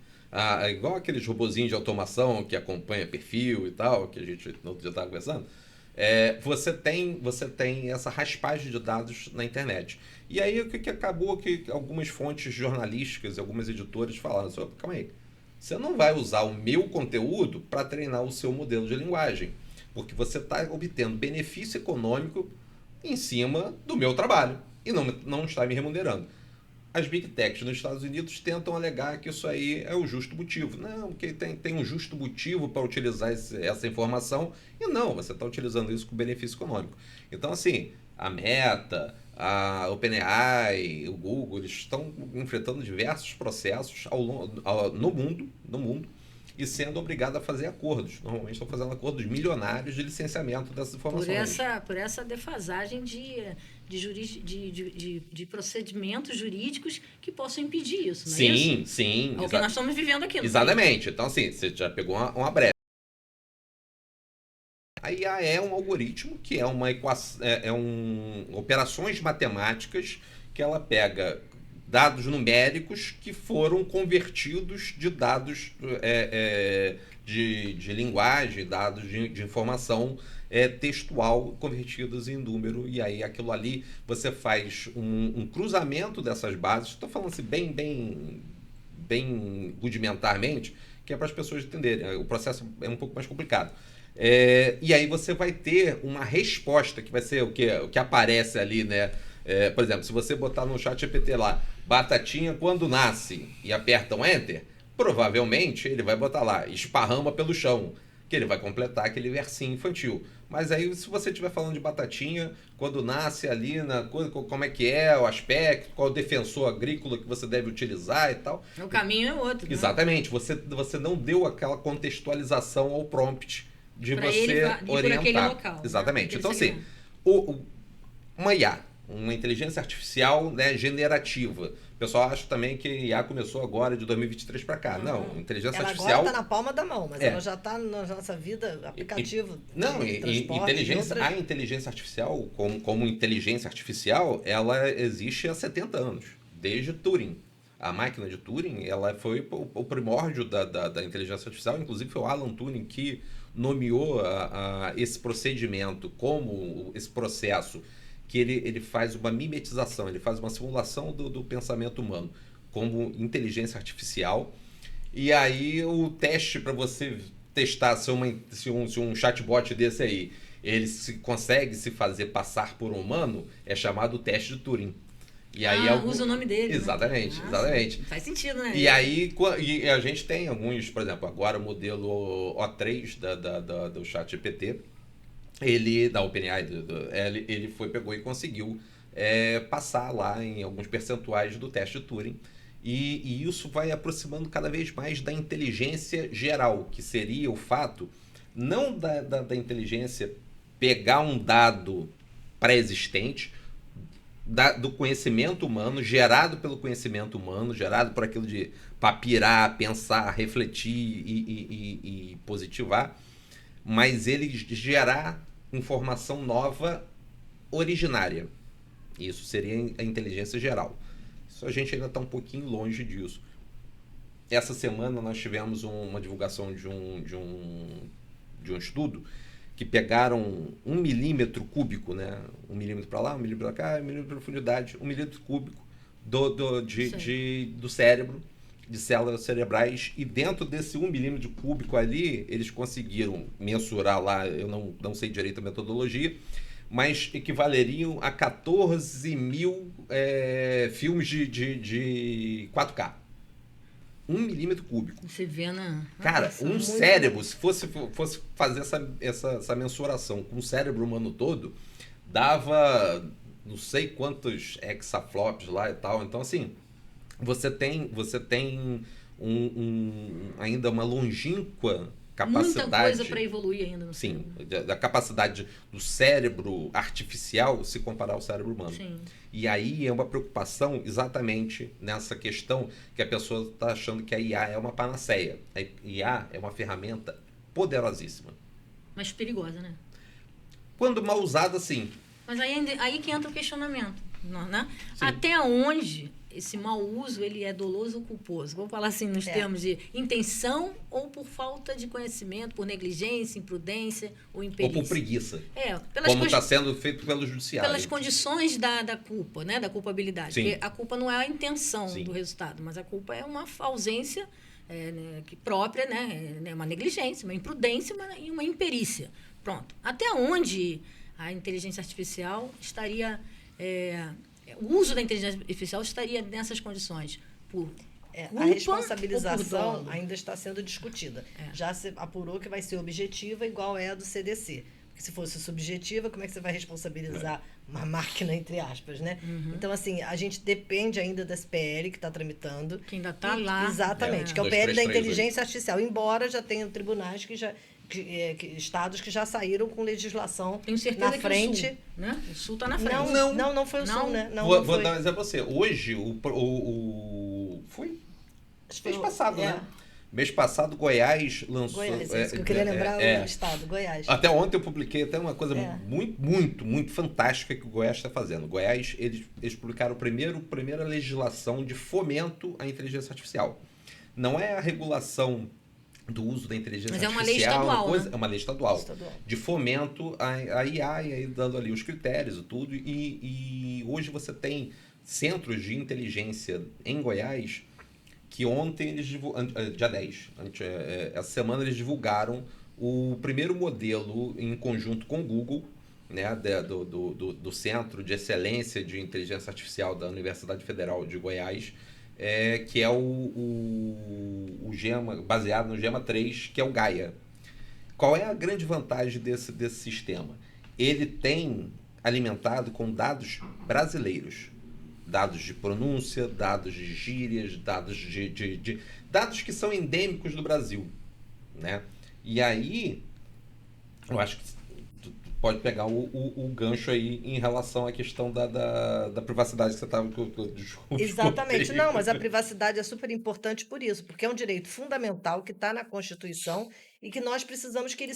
igual aqueles robozinhos de automação que acompanha perfil e tal, que a gente no outro dia estava conversando. Você tem essa raspagem de dados na internet. E aí o que acabou que algumas fontes jornalísticas, algumas editoras falaram assim, calma aí, você não vai usar o meu conteúdo para treinar o seu modelo de linguagem, porque você está obtendo benefício econômico em cima do meu trabalho e não está me remunerando. As Big Techs nos Estados Unidos tentam alegar que isso aí é o justo motivo. Não, que tem um justo motivo para utilizar essa informação. E não, você está utilizando isso com benefício econômico. Então, assim, a Meta, a OpenAI, o Google, eles estão enfrentando diversos processos no mundo e sendo obrigados a fazer acordos. Normalmente estão fazendo acordos milionários de licenciamento dessas informações. Por essa defasagem de procedimentos jurídicos que possam impedir isso, não é isso? Sim. É o que nós estamos vivendo aqui. Exatamente. Então, assim, você já pegou uma brecha. A IA é um algoritmo que é uma equação, operações matemáticas que ela pega dados numéricos que foram convertidos de dados de linguagem, dados de informação textual convertidos em número, e aí aquilo ali você faz um cruzamento dessas bases. Estou falando assim bem rudimentarmente, que é para as pessoas entenderem. O processo é um pouco mais complicado. E aí você vai ter uma resposta que vai ser o que aparece ali, né? Por exemplo, se você botar no chat GPT lá, batatinha quando nasce, e aperta um Enter, provavelmente ele vai botar lá, esparrama pelo chão, que ele vai completar aquele versinho infantil. Mas aí, se você estiver falando de batatinha, quando nasce ali, como é que é o aspecto, qual o defensor agrícola que você deve utilizar e tal. O caminho é outro. Exatamente. Né? Você não deu aquela contextualização ao prompt de pra você orientar. Por aquele local. Exatamente. Né? Então, assim, uma IA, uma inteligência artificial, né, generativa. O pessoal acha também que a IA começou agora, de 2023 para cá. Não, inteligência artificial... Ela agora está na palma da mão, mas ela já está na nossa vida, aplicativo de transporte. A inteligência artificial, como inteligência artificial, ela existe há 70 anos, desde Turing. A máquina de Turing, ela foi o primórdio da inteligência artificial, inclusive foi o Alan Turing que nomeou esse procedimento como esse processo que ele faz uma mimetização, ele faz uma simulação do pensamento humano como inteligência artificial. E aí o teste para você testar se um chatbot desse aí ele consegue se fazer passar por um humano é chamado teste de Turing. E aí usa o nome dele. Exatamente, né? exatamente. Faz sentido, né? E aí e a gente tem alguns, por exemplo, agora o modelo O3 do ChatGPT, ele, da OpenAI, ele pegou e conseguiu passar lá em alguns percentuais do teste de Turing. E isso vai aproximando cada vez mais da inteligência geral, que seria o fato, não da inteligência pegar um dado pré-existente, do conhecimento humano, gerado pelo conhecimento humano, gerado por aquilo de papirar, pensar, refletir e positivar, mas ele gerar informação nova originária. Isso seria a inteligência geral. Isso a gente ainda está um pouquinho longe disso. Essa semana nós tivemos uma divulgação de um estudo que pegaram 1 milímetro cúbico, né? 1 milímetro para lá, 1 milímetro para cá, 1 milímetro de profundidade, 1 milímetro cúbico do cérebro, de células cerebrais, e dentro desse 1 milímetro cúbico ali, eles conseguiram mensurar lá, eu não sei direito a metodologia, mas equivaleriam a 14 mil filmes de 4K. 1 milímetro cúbico. Você vê na... Cara, um cérebro, se fosse fazer essa mensuração com o cérebro humano todo, dava não sei quantos hexaflops lá e tal. Então, assim, você tem ainda uma longínqua capacidade... Muita coisa para evoluir ainda no Sim, cérebro. da capacidade do cérebro artificial se comparar ao cérebro humano. Sim. E aí é uma preocupação exatamente nessa questão que a pessoa está achando que a IA é uma panaceia. A IA é uma ferramenta poderosíssima. Mas perigosa, né? Quando mal usada, sim. Mas aí que entra o questionamento, né? Sim. Até onde esse mau uso ele é doloso ou culposo? Vou falar assim nos termos de intenção ou por falta de conhecimento, por negligência, imprudência ou imperícia. Ou por preguiça. Como está sendo feito pelo judiciário. Pelas condições da culpa, né? Da culpabilidade. Sim. Porque a culpa não é a intenção Sim. do resultado, mas a culpa é uma ausência né, própria, né? Uma negligência, uma imprudência e uma imperícia. Pronto. Até onde a inteligência artificial estaria... o uso da inteligência artificial estaria nessas condições por culpa a responsabilização ou por dolo? ainda está sendo discutida. Já se apurou que vai ser objetiva igual é a do CDC. Porque se fosse subjetiva, como é que você vai responsabilizar uma máquina, entre aspas, né? Então, assim, a gente depende ainda da SPL que está tramitando. Que ainda está lá. Exatamente, que é o 233 PL da inteligência artificial. Embora já tenha tribunais estados que já saíram com legislação Tenho certeza na frente. Que o Sul, né? O Sul está na frente. Não foi o Sul, né? Vou foi. dar um exemplo a você. Hoje, foi mês passado, né? Mês passado, Goiás lançou... Goiás, é isso que eu queria lembrar o estado, Goiás. Até ontem eu publiquei até uma coisa muito fantástica que o Goiás está fazendo. Goiás, eles publicaram a primeira legislação de fomento à inteligência artificial. Não é a regulação do uso da inteligência artificial. Mas é uma lei estadual, né? É uma lei estadual. De fomento à IA, e aí dando ali os critérios e tudo. E hoje você tem centros de inteligência em Goiás que ontem eles divulgaram, dia 10, essa semana eles divulgaram o primeiro modelo em conjunto com o Google, né, do Centro de Excelência de Inteligência Artificial da Universidade Federal de Goiás, que é o GEMA, baseado no GEMA 3, que é o Gaia. Qual é a grande vantagem desse sistema? Ele tem alimentado com dados brasileiros. Dados de pronúncia, dados de gírias, dados dados que são endêmicos do Brasil, né? E aí, eu acho que tu pode pegar o gancho aí em relação à questão da privacidade que você estava... Exatamente. Não, mas a privacidade é super importante por isso, porque é um direito fundamental que está na Constituição e que nós precisamos que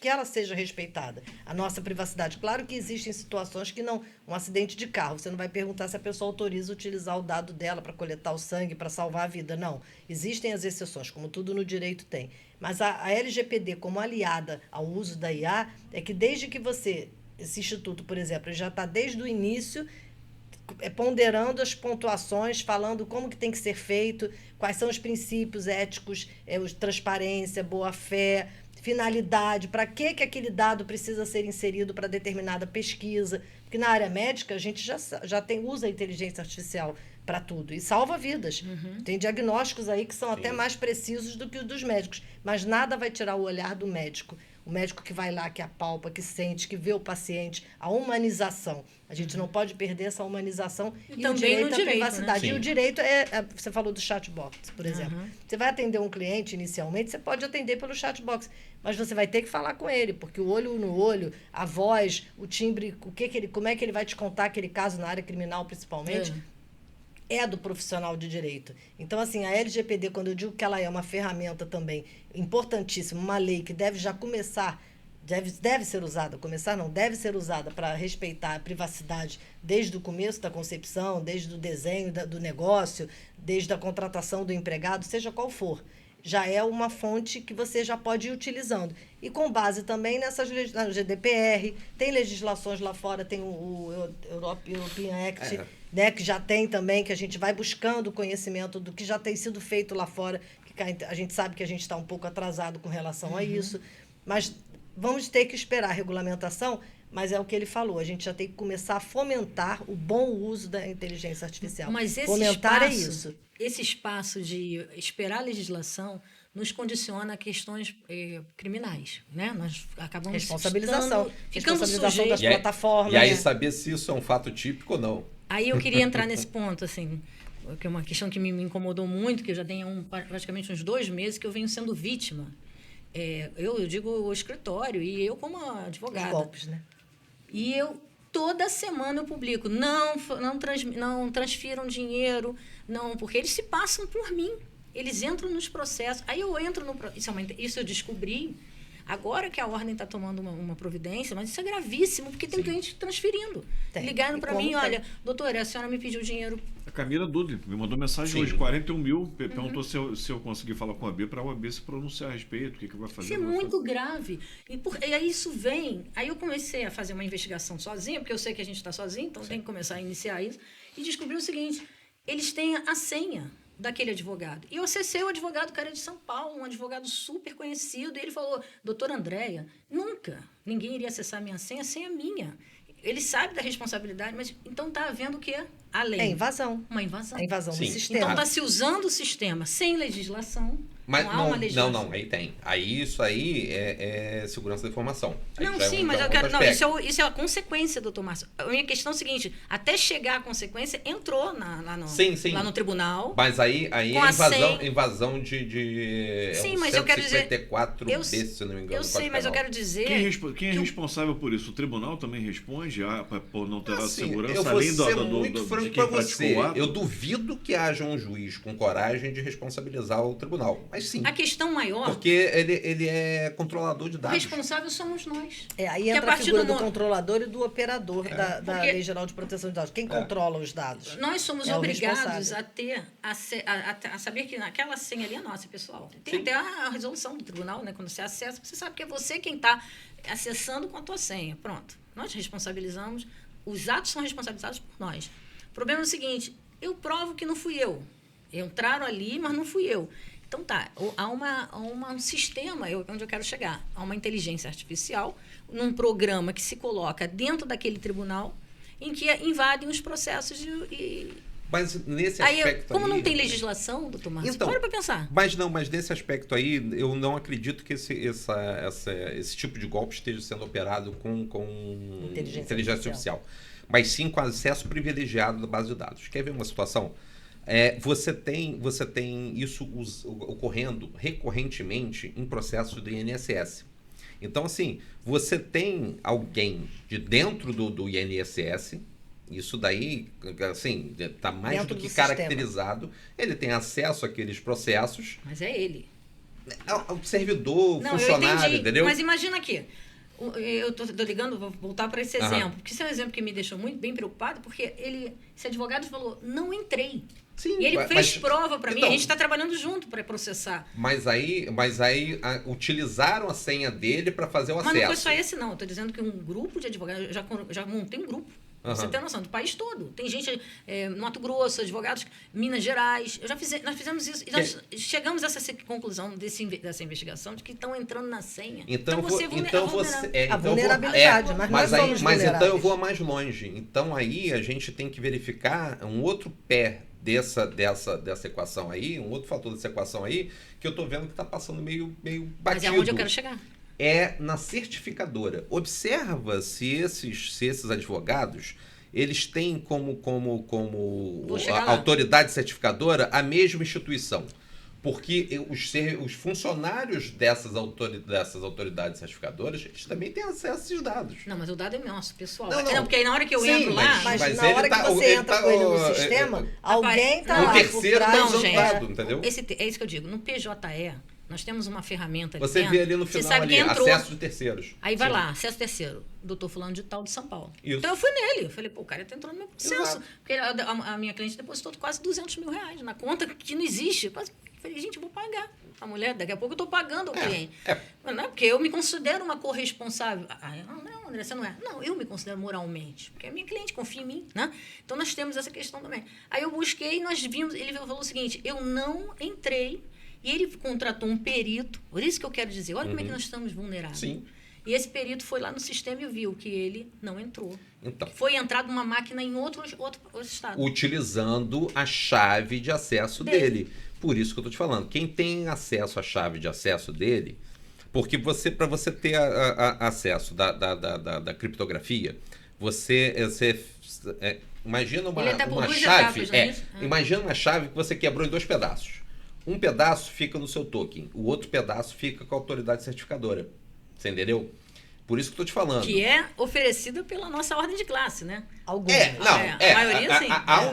ela seja respeitada. A nossa privacidade. Claro que existem situações que não... Um acidente de carro, você não vai perguntar se a pessoa autoriza utilizar o dado dela para coletar o sangue, para salvar a vida. Não. Existem as exceções, como tudo no direito tem. Mas a LGPD, como aliada ao uso da IA, é que desde que esse instituto, por exemplo, já está desde o início ponderando as pontuações, falando como que tem que ser feito, quais são os princípios éticos, transparência, boa-fé, finalidade, para que aquele dado precisa ser inserido para determinada pesquisa. Porque na área médica a gente já usa a inteligência artificial para tudo e salva vidas. Tem diagnósticos aí que são até mais precisos do que os dos médicos, mas nada vai tirar o olhar do médico. O médico que vai lá, que apalpa, que sente, que vê o paciente, a humanização. A gente não pode perder essa humanização e o direito à privacidade. Né? E o direito você falou do chatbot, por exemplo. Você vai atender um cliente inicialmente, você pode atender pelo chatbot, mas você vai ter que falar com ele, porque o olho no olho, a voz, o timbre, como é que ele vai te contar aquele caso na área criminal, principalmente, é do profissional de direito. Então, assim, a LGPD, quando eu digo que ela é uma ferramenta também importantíssima, uma lei que deve já começar, deve ser usada, deve ser usada para respeitar a privacidade desde o começo da concepção, desde o desenho do negócio, desde a contratação do empregado, seja qual for. Já é uma fonte que você já pode ir utilizando. E com base também no GDPR, tem legislações lá fora, tem o European Act, né, que já tem também, que a gente vai buscando conhecimento do que já tem sido feito lá fora, que a gente sabe que a gente está um pouco atrasado com relação a isso, mas vamos ter que esperar a regulamentação, mas é o que ele falou, a gente já tem que começar a fomentar o bom uso da inteligência artificial. Mas esse espaço de esperar a legislação nos condiciona a questões criminais, né? Nós acabamos responsabilização sujeitos das plataformas. E aí saber se isso é um fato típico ou não. Aí eu queria entrar nesse ponto, assim, que é uma questão que me incomodou muito, que eu já tenho praticamente uns 2 meses que eu venho sendo vítima eu digo o escritório e eu como Os advogada. golpes, né? E eu, toda semana eu publico, não transfiram dinheiro, não, porque eles se passam por mim. Eles entram nos processos. Aí eu entro no processo. Isso eu descobri. Agora que a ordem está tomando uma providência, mas isso é gravíssimo, porque tem cliente transferindo. Ligaram para mim, olha, doutora, a senhora me pediu dinheiro. A Camila Dudley me mandou mensagem hoje, 41 mil, perguntou se eu conseguir falar com a OAB para a OAB se pronunciar a respeito, o que vai fazer. Isso é muito grave. E aí isso vem... Aí eu comecei a fazer uma investigação sozinha, porque eu sei que a gente está sozinho, então tem que começar a iniciar isso, e descobri o seguinte, eles têm a senha daquele advogado. E eu acessei o advogado, cara de São Paulo, um advogado super conhecido, e ele falou, doutora Andréia, nunca ninguém iria acessar minha senha, a senha é minha. Ele sabe da responsabilidade, mas então está havendo o quê? A lei. É invasão. Uma invasão. É invasão do Sim. sistema. Então está se usando o sistema sem legislação. Mas não há uma legislação. não, aí tem. Aí isso aí é segurança da informação. Aí Não, já sim, é um, mas já é eu um quero. outro Não, aspecto. isso é a consequência, doutor Márcio. A minha questão é o seguinte: até chegar à consequência, entrou lá no tribunal. Mas aí é com a invasão de sim, mas eu quero dizer. 154B, se não me engano. Eu sei, mas eu quero dizer. Quem é responsável por isso? O tribunal também responde por não ter a Assim, segurança, eu vou além ser de muito franco quem para praticou você. o ato? Eu duvido que haja um juiz com coragem de responsabilizar o tribunal. Mas sim. A questão maior. Porque ele é controlador de O dados. responsável somos nós. Aí Que a entra a partir figura do do controlador e do operador da Porque- Lei Geral de Proteção de Dados. Quem controla os dados? Nós somos É o obrigados responsável. a saber que aquela senha ali é nossa, pessoal. Tem até a resolução do tribunal, né? Quando você acessa, você sabe que é você quem está acessando com a tua senha. Pronto. Nós responsabilizamos, os atos são responsabilizados por nós. O problema é o seguinte, eu provo que não fui eu. Entraram ali, mas não fui eu. Então tá, há um sistema, onde eu quero chegar, há uma inteligência artificial, num programa que se coloca dentro daquele tribunal, em que invadem os processos Mas nesse aí, aspecto como aí, não tem legislação, doutor Márcio, Então, para pensar. Mas nesse aspecto aí, eu não acredito que esse tipo de golpe esteja sendo operado com inteligência artificial. Mas sim com acesso privilegiado da base de dados. Quer ver uma situação? Você tem isso ocorrendo recorrentemente em processos do INSS. Então, assim, você tem alguém de dentro do INSS, isso daí, assim, está mais Dentro do que do caracterizado. Ele tem acesso àqueles processos. Mas é ele. O servidor, Não, eu funcionário, entendi. entendeu? Mas imagina aqui. Eu tô ligando, vou voltar para esse exemplo. Porque esse é um exemplo que me deixou bem preocupado, porque esse advogado falou, não entrei. Sim, E ele fez prova para mim, então, a gente está trabalhando junto para processar. Mas aí utilizaram a senha dele para fazer o Mas acesso. não foi só esse, não. Eu estou dizendo que um grupo de advogados, eu já montei um grupo. Você tem noção, do país todo. Tem gente no Mato Grosso, advogados, Minas Gerais. Nós fizemos isso. E nós chegamos a essa conclusão dessa investigação de que estão entrando na senha. Então você A vulnerabilidade, mas nós somos mas então eu vulneráveis. vou mais longe. Então aí a gente tem que verificar um outro pé dessa equação aí, um outro fator dessa equação aí, que eu estou vendo que está passando meio batido. Mas é onde eu quero chegar. É na certificadora. Observa se esses advogados eles têm como autoridade certificadora a mesma instituição. Porque os funcionários dessas autoridades certificadoras, eles também têm acesso a esses dados. Não, mas o dado é nosso, pessoal. Não. Porque aí na hora que eu Sim, entro lá... Mas Mas na ele hora tá- que você ele entra tá- com ele no sistema, alguém está não, lá o por terceiro trás. tá Não, usando gente. dado, entendeu? É isso que eu digo. No PJE, nós temos uma ferramenta ali Você dentro. vê ali no Você final, sabe ali, que entrou. acesso de terceiros. Aí vai Sim. lá, acesso terceiro. Doutor fulano de tal de São Paulo. Isso. Então eu fui nele. Eu falei, pô, o cara entrou no meu processo. Exato. Porque a minha cliente depositou quase R$200 mil na conta que não existe. Eu falei, gente, eu vou pagar. A mulher, daqui a pouco eu estou pagando ao cliente. Mas não é porque eu me considero uma corresponsável. Não, André, você não é. Não, eu me considero moralmente. Porque a minha cliente confia em mim, né? Então nós temos essa questão também. Aí eu busquei e nós vimos, ele falou o seguinte, eu não entrei e ele contratou um perito. Por isso que eu quero dizer, olha como é que nós estamos vulneráveis. Sim. E esse perito foi lá no sistema e viu que ele não entrou. Então, Foi entrado uma máquina em outro estado. utilizando a chave de acesso dele. Por isso que eu estou te falando. Quem tem acesso à chave de acesso dele, porque para você ter acesso da criptografia, você imagina Ele até por uma duas chave. etapas, não é isso? Imagina uma chave que você quebrou em 2 pedaços. Um pedaço fica no seu token, o outro pedaço fica com a autoridade certificadora. Você entendeu? Por isso que eu tô te falando. Que é oferecida pela nossa ordem de classe, né? Algumas. A maioria, sim. A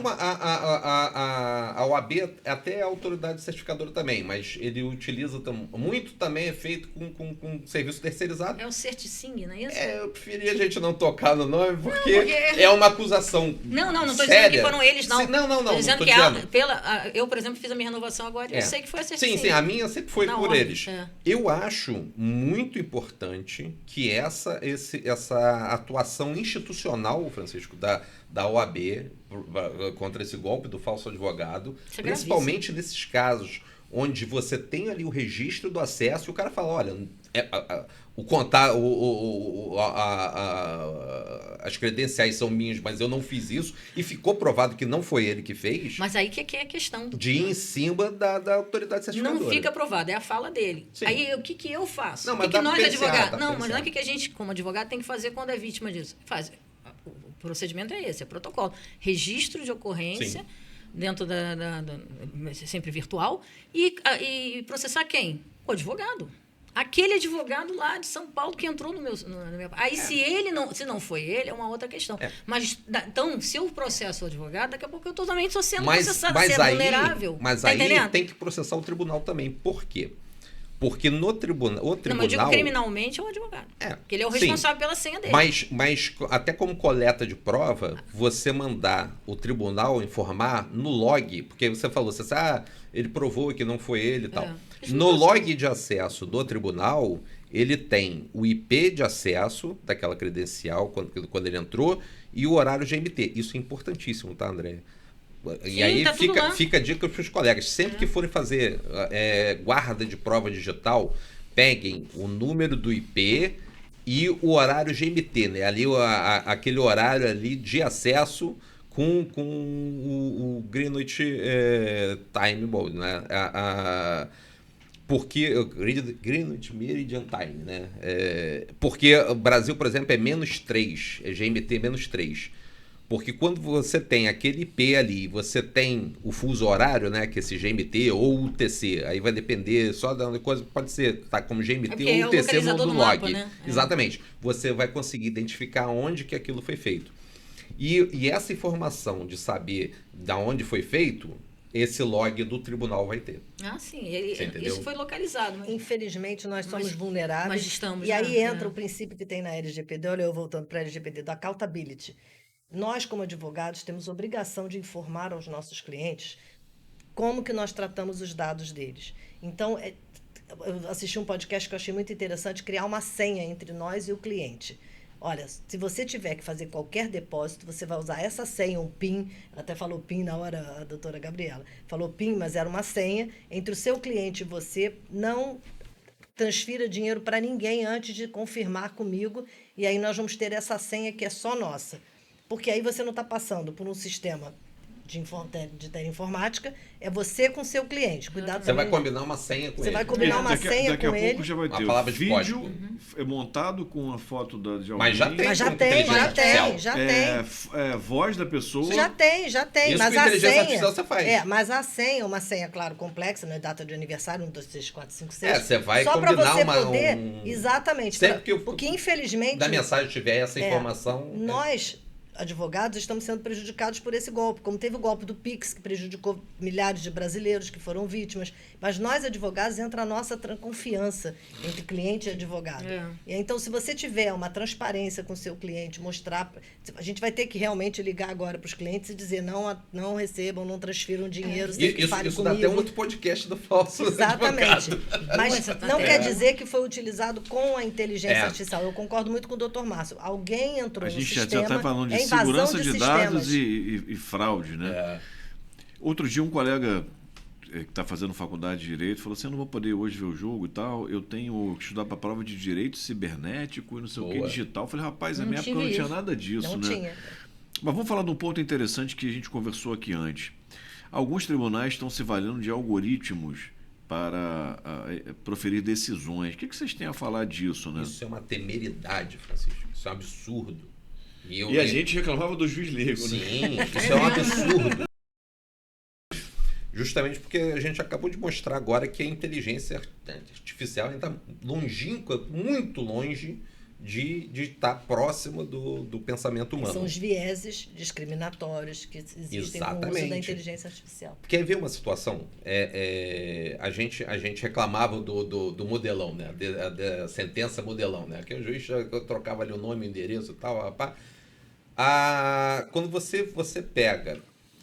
OAB até é a autoridade certificadora também, mas ele utiliza muito também é feito com serviço terceirizado. É o Certising, não é isso? Eu preferia a gente não tocar no nome, porque é uma acusação Não tô séria. dizendo que foram eles, não. Não. Tô dizendo Tô que dizendo. eu, por exemplo, fiz a minha renovação agora e eu sei que foi a Certising. Sim, a minha sempre foi Na por ordem, eles. é. Eu acho muito importante que essa atuação institucional, Francisco, da OAB contra esse golpe do falso advogado, Isso é principalmente nesses casos onde você tem ali o registro do acesso e o cara fala, olha, as credenciais são minhas, mas eu não fiz isso, e ficou provado que não foi ele que fez, Mas aí que é a questão do... de ir em cima da autoridade certificadora. Não fica provado, é a fala dele. Sim. Aí o que eu faço? Não, O mas que dá pra nós, pensar, advogados... dá pra Não, mas não é pensar. o que a gente, como advogado, tem que fazer quando é vítima disso. Faz. O procedimento é esse, é protocolo. Registro de ocorrência, Sim. dentro sempre virtual, e processar quem? O advogado. Aquele advogado lá de São Paulo que entrou no meu... Aí, se não foi ele, é uma outra questão. Mas, então, se eu processo o advogado, daqui a pouco eu totalmente estou sendo processado, sendo vulnerável. Mas tá aí entendendo? tem que processar o tribunal também. Por quê? Porque no tribunal... Não, mas eu digo criminalmente é o advogado. Porque ele é o responsável pela senha dele. Mas até como coleta de prova, você mandar o tribunal informar no log, porque você falou, ele provou que não foi ele e tal. No log de acesso do tribunal, ele tem o IP de acesso daquela credencial quando ele entrou e o horário GMT. Isso é importantíssimo, tá, André? E Sim, aí tá fica a dica para os colegas. Sempre que forem fazer guarda de prova digital, peguem o número do IP e o horário GMT, né? Ali aquele horário ali de acesso com o Greenwich Time Mode, né? Porque Greenwich Meridian Time, né? Porque o Brasil, por exemplo, é -3, é GMT -3. Porque quando você tem aquele IP ali, você tem o fuso horário, né? Que é esse GMT ou UTC, aí vai depender só da coisa, pode ser tá como GMT ou UTC no log. Mapa, né? Exatamente. Você vai conseguir identificar onde que aquilo foi feito. E essa informação de saber da onde foi feito, esse log do tribunal vai ter. Sim. Entendeu? Isso foi localizado. Mas... Infelizmente, nós somos vulneráveis. Mas estamos, e aí entra o princípio que tem na LGPD, olha eu voltando para a LGPD, da accountability. Nós, como advogados, temos obrigação de informar aos nossos clientes como que nós tratamos os dados deles. Então, eu assisti um podcast que eu achei muito interessante, criar uma senha entre nós e o cliente. Olha, se você tiver que fazer qualquer depósito, você vai usar essa senha, um PIN, ela até falou PIN na hora, a doutora Gabriela, falou PIN, mas era uma senha, entre o seu cliente e você, não transfira dinheiro para ninguém antes de confirmar comigo, e aí nós vamos ter essa senha que é só nossa. Porque aí você não está passando por um sistema de teleinformática, é você com seu cliente. Cuidado. Você vai combinar uma senha com ele. Você vai combinar uma senha daqui com a ele. pouco já vai ter palavra o de vídeo código. montado com a foto de alguém. Mas já tem. Mas já com tem, inteligência já artificial. tem. Voz da pessoa. Já tem. Isso Mas com a inteligência senha. artificial você faz. Mas a senha, uma senha, claro, complexa, não é data de aniversário, 1, 2, 3, 4, 5, 6. Você vai só combinar para você poder. Exatamente. Sempre porque, infelizmente. Da mensagem tiver essa informação. Nós, advogados, estamos sendo prejudicados por esse golpe. Como teve o golpe do Pix, que prejudicou milhares de brasileiros que foram vítimas. Mas nós, advogados, entra a nossa confiança entre cliente e advogado. E então, se você tiver uma transparência com o seu cliente, mostrar... A gente vai ter que realmente ligar agora para os clientes e dizer não recebam, não transfiram dinheiro, Isso dá até um outro podcast do falso Exatamente. advogado. Mas não quer dizer que foi utilizado com a inteligência artificial. Eu concordo muito com o Dr. Márcio. Alguém entrou no sistema... A gente já está falando de segurança de dados e fraude, né? Outro dia um colega que está fazendo faculdade de Direito falou assim, eu não vou poder hoje ver o jogo e tal, eu tenho que estudar para a prova de Direito Cibernético e não sei o que, digital. Eu falei, rapaz, na minha época não tinha nada disso, não né? Tinha. Mas vamos falar de um ponto interessante que a gente conversou aqui antes. Alguns tribunais estão se valendo de algoritmos para proferir decisões. O que vocês têm a falar disso, né? Isso é uma temeridade, Francisco. Isso é um absurdo. A gente reclamava do juiz leigo, Sim, né? isso é um absurdo. Justamente porque a gente acabou de mostrar agora que a inteligência artificial está longínqua, muito longe de estar próximo do pensamento humano. São os vieses discriminatórios que existem no uso da inteligência artificial. Quer ver uma situação? A gente reclamava do modelão, né? Da sentença modelão, né? Que o juiz trocava ali o nome, o endereço e tal. Quando você pega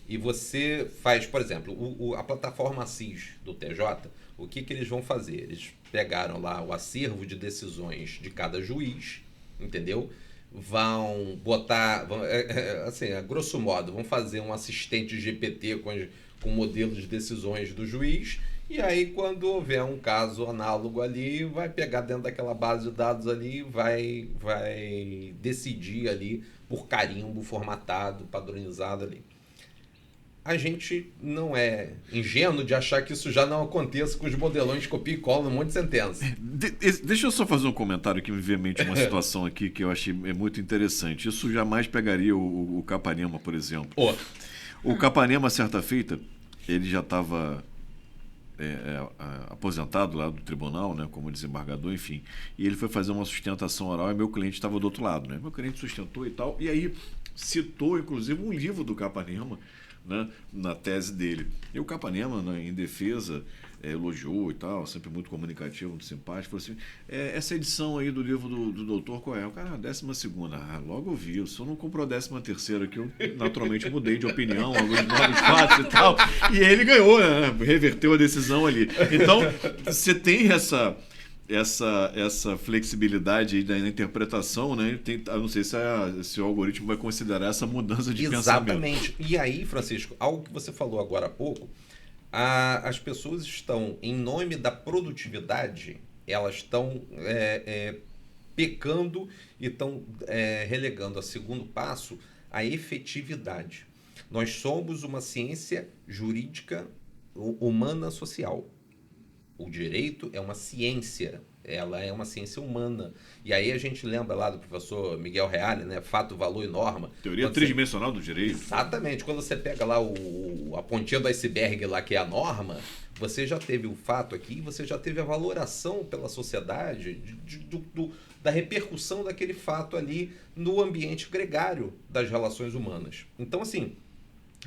e você faz, por exemplo, a plataforma Assis do TJ, o que eles vão fazer? Eles pegaram lá o acervo de decisões de cada juiz, entendeu? Vão botar, assim, a grosso modo, vão fazer um assistente GPT com modelo de decisões do juiz, e aí quando houver um caso análogo ali, vai pegar dentro daquela base de dados ali, vai decidir ali por carimbo formatado, padronizado ali. A gente não é ingênuo de achar que isso já não aconteça com os modelões de copia e cola num monte de sentença. Deixa eu só fazer um comentário que me veio à mente uma situação aqui que eu achei muito interessante. Isso jamais pegaria o Capanema, por exemplo. O Capanema, certa feita, ele já estava aposentado lá do tribunal, né, como desembargador, enfim. E ele foi fazer uma sustentação oral e meu cliente estava do outro lado, né? Meu cliente sustentou e tal, e aí citou, inclusive, um livro do Capanema, né, na tese dele. E o Capanema, né, em defesa, elogiou e tal, sempre muito comunicativo, muito simpático, falou assim, essa edição aí do livro do doutor, qual é? O cara, 12ª. Logo eu vi, o senhor não comprou a 13ª, que eu naturalmente mudei de opinião, alguns novos fatos e tal, e ele ganhou, né, reverteu a decisão ali. Então, você tem essa flexibilidade aí da interpretação, né? Eu não sei se o algoritmo vai considerar essa mudança de pensamento. Exatamente. E aí, Francisco, algo que você falou agora há pouco, as pessoas estão, em nome da produtividade, elas estão pecando e estão relegando a segundo passo a efetividade. Nós somos uma ciência jurídica humana social. O direito é uma ciência, ela é uma ciência humana. E aí a gente lembra lá do professor Miguel Reale, né? Fato, valor e norma. Teoria tridimensional do direito. Exatamente. Quando você pega lá a pontinha do iceberg lá, que é a norma, você já teve o fato aqui, você já teve a valoração pela sociedade da repercussão daquele fato ali no ambiente gregário das relações humanas. Então, assim,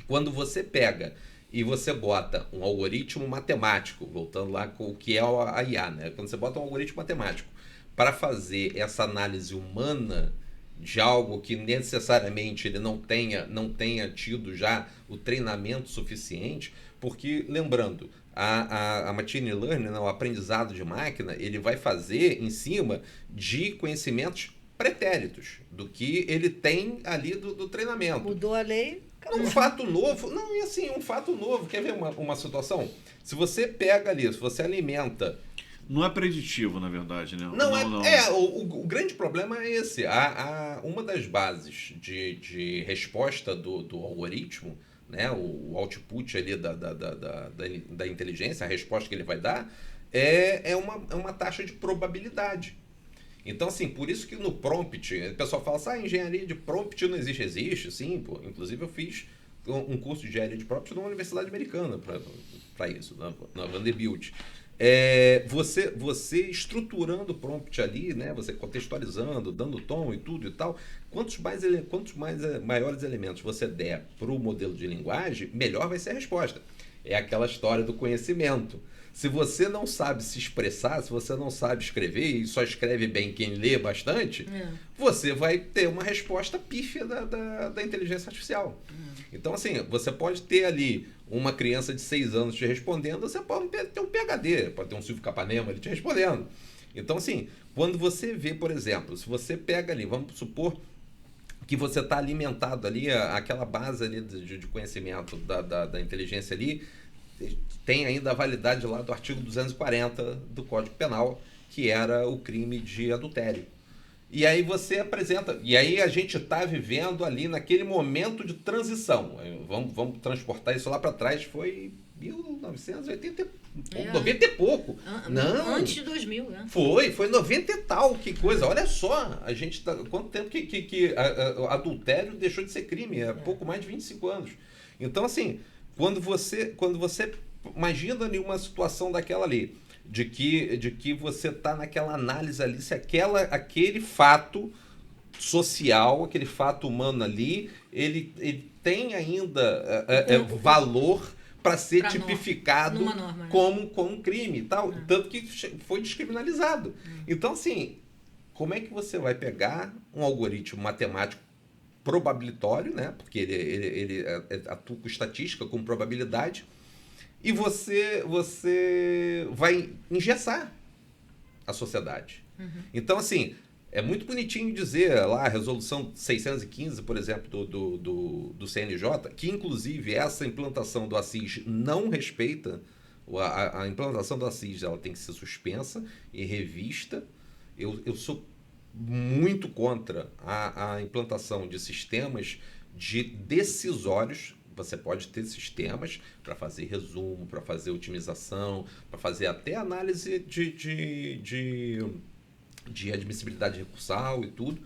quando você pega e você bota um algoritmo matemático, voltando lá com o que é a IA, né? Quando você bota um algoritmo matemático para fazer essa análise humana de algo que necessariamente ele não tenha tido já o treinamento suficiente, porque, lembrando, a machine learning, né, o aprendizado de máquina, ele vai fazer em cima de conhecimentos pretéritos, do que ele tem ali do treinamento. Mudou a lei... Um fato novo, não, e assim, um fato novo, quer ver uma situação? Se você pega ali, se você alimenta... Não é preditivo, na verdade, né? Não. O grande problema é esse. Uma das bases de resposta do algoritmo, né, o output ali da inteligência, a resposta que ele vai dar, é uma taxa de probabilidade. Então, assim, por isso que no prompt, o pessoal fala assim, engenharia de prompt não existe. Existe, sim, pô. Inclusive eu fiz um curso de engenharia de prompt numa universidade americana para isso, na Vanderbilt. Você estruturando o prompt ali, né, você contextualizando, dando tom e tudo e tal, quantos maiores elementos você der para o modelo de linguagem, melhor vai ser a resposta. É aquela história do conhecimento. Se você não sabe se expressar, se você não sabe escrever e só escreve bem quem lê bastante, você vai ter uma resposta pífia da inteligência artificial. Então, assim, você pode ter ali uma criança de 6 anos te respondendo, você pode ter um PhD, pode ter um Silvio Capanema ali te respondendo. Então, assim, quando você vê, por exemplo, se você pega ali, vamos supor que você está alimentado ali, aquela base ali de conhecimento da inteligência ali, tem ainda a validade lá do artigo 240 do Código Penal, que era o crime de adultério. E aí você apresenta... E aí a gente está vivendo ali naquele momento de transição. Vamos transportar isso lá para trás. Foi 1980 90 e pouco. Não. Antes de 2000, né? Foi 90 e tal, que coisa. Olha só, a gente tá, quanto tempo que adultério deixou de ser crime? Pouco mais de 25 anos. Então, assim... quando você imagina ali uma situação daquela ali, de que você está naquela análise ali, se aquele fato social, aquele fato humano ali, ele tem ainda valor para ser Pra tipificado numa norma, né? como um crime e tal, tanto que foi descriminalizado. Então, assim, como é que você vai pegar um algoritmo matemático probabilitório, né? Porque ele atua com estatística, com probabilidade, e você vai engessar a sociedade. Então, assim, é muito bonitinho dizer lá a resolução 615, por exemplo, do CNJ, que inclusive essa implantação do Assis não respeita, a implantação do Assis ela tem que ser suspensa e revista. Eu sou muito contra a implantação de sistemas de decisórios. Você pode ter sistemas para fazer resumo, para fazer otimização, para fazer até análise de admissibilidade recursal e tudo,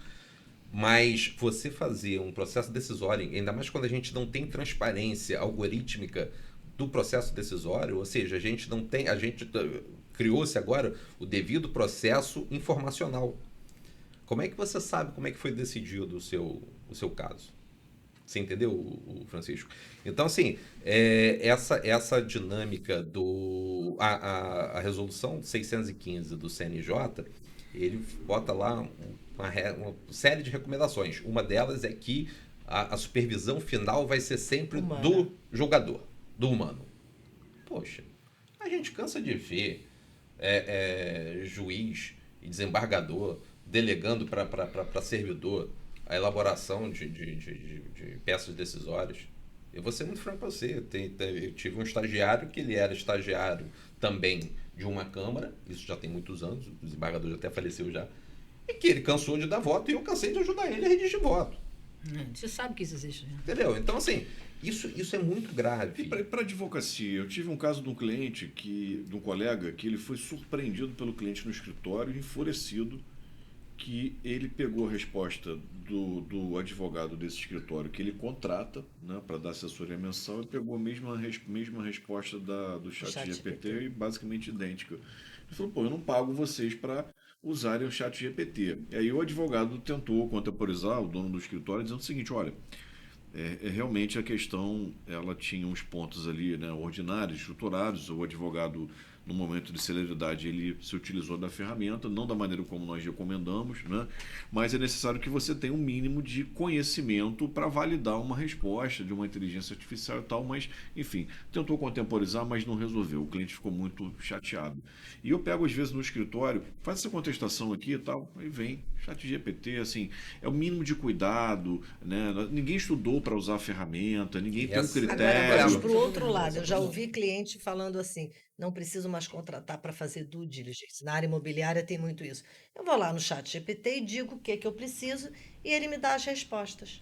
mas você fazer um processo decisório, ainda mais quando a gente não tem transparência algorítmica do processo decisório, ou seja, a gente criou-se agora o devido processo informacional. Como é que você sabe como é que foi decidido o seu caso? Você entendeu, Francisco? Então, assim, essa dinâmica a resolução 615 do CNJ, ele bota lá uma série de recomendações. Uma delas é que a supervisão final vai ser sempre do julgador, do humano. Poxa, a gente cansa de ver juiz e desembargador delegando para servidor a elaboração de peças decisórias. Eu vou ser muito franco para você. Eu tive um estagiário que ele era estagiário também de uma Câmara, isso já tem muitos anos, o desembargador já até faleceu já, e que ele cansou de dar voto e eu cansei de ajudar ele a redigir voto. Você sabe que isso existe, né? Entendeu? Então, assim, isso é muito grave. E para advocacia, eu tive um caso de um cliente, de um colega, que ele foi surpreendido pelo cliente no escritório, enfurecido, que ele pegou a resposta do advogado desse escritório que ele contrata, né, para dar assessoria mensal, e pegou a mesma resposta do ChatGPT e basicamente idêntica. Ele falou, eu não pago vocês para usarem o ChatGPT. E aí o advogado tentou contemporizar o dono do escritório dizendo o seguinte, olha, realmente a questão ela tinha uns pontos ali, né, ordinários, estruturados, o advogado no momento de celeridade ele se utilizou da ferramenta, não da maneira como nós recomendamos, né? Mas é necessário que você tenha um mínimo de conhecimento para validar uma resposta de uma inteligência artificial e tal, mas, enfim, tentou contemporizar, mas não resolveu. O cliente ficou muito chateado. E eu pego, às vezes, no escritório, faz essa contestação aqui e tal, aí vem ChatGPT, assim, é o mínimo de cuidado, né? Ninguém estudou para usar a ferramenta, ninguém tem um critério. Agora, vamos para o outro lado. Eu já ouvi cliente falando assim, não preciso mais contratar para fazer due diligence. Na área imobiliária tem muito isso. Eu vou lá no ChatGPT e digo o que eu preciso e ele me dá as respostas.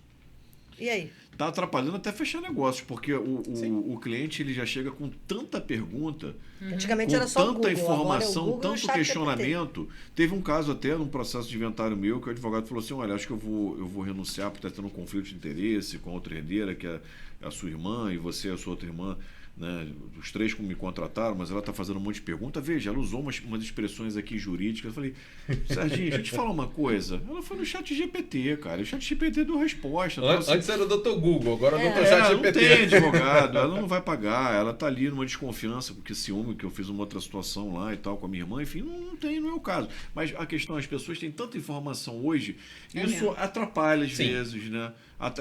E aí? Está atrapalhando até fechar negócios, porque o cliente ele já chega com tanta pergunta, Antigamente com era só o tanta Google, informação, agora é o Google e o tanto ChatGPT. questionamento. Teve um caso até num processo de inventário meu que o advogado falou assim, olha, acho que eu vou renunciar por estar tendo um conflito de interesse com a outra herdeira, que é a sua irmã, e você, a sua outra irmã, né, os três me contrataram, mas ela está fazendo um monte de perguntas. Veja, ela usou umas expressões aqui jurídicas. Eu falei, Serginho, deixa eu te falar uma coisa. Ela foi no ChatGPT, cara. O ChatGPT deu resposta. Antes era o Dr. Google, agora é o Dr. Não ChatGPT. tem advogado, ela não vai pagar, ela tá ali numa desconfiança, porque ciúme que eu fiz uma outra situação lá e tal com a minha irmã, enfim, não é o caso. Mas a questão, as pessoas têm tanta informação hoje, isso atrapalha às vezes, né?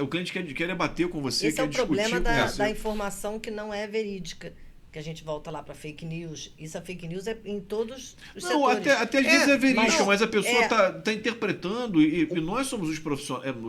O cliente quer debater com você, Esse é quer o discutir problema com você. da informação que não é verídica. Que a gente volta lá para fake news. Isso, a fake news é em todos os Não, setores. até às vezes é verídica, mas a pessoa é. tá interpretando e nós somos os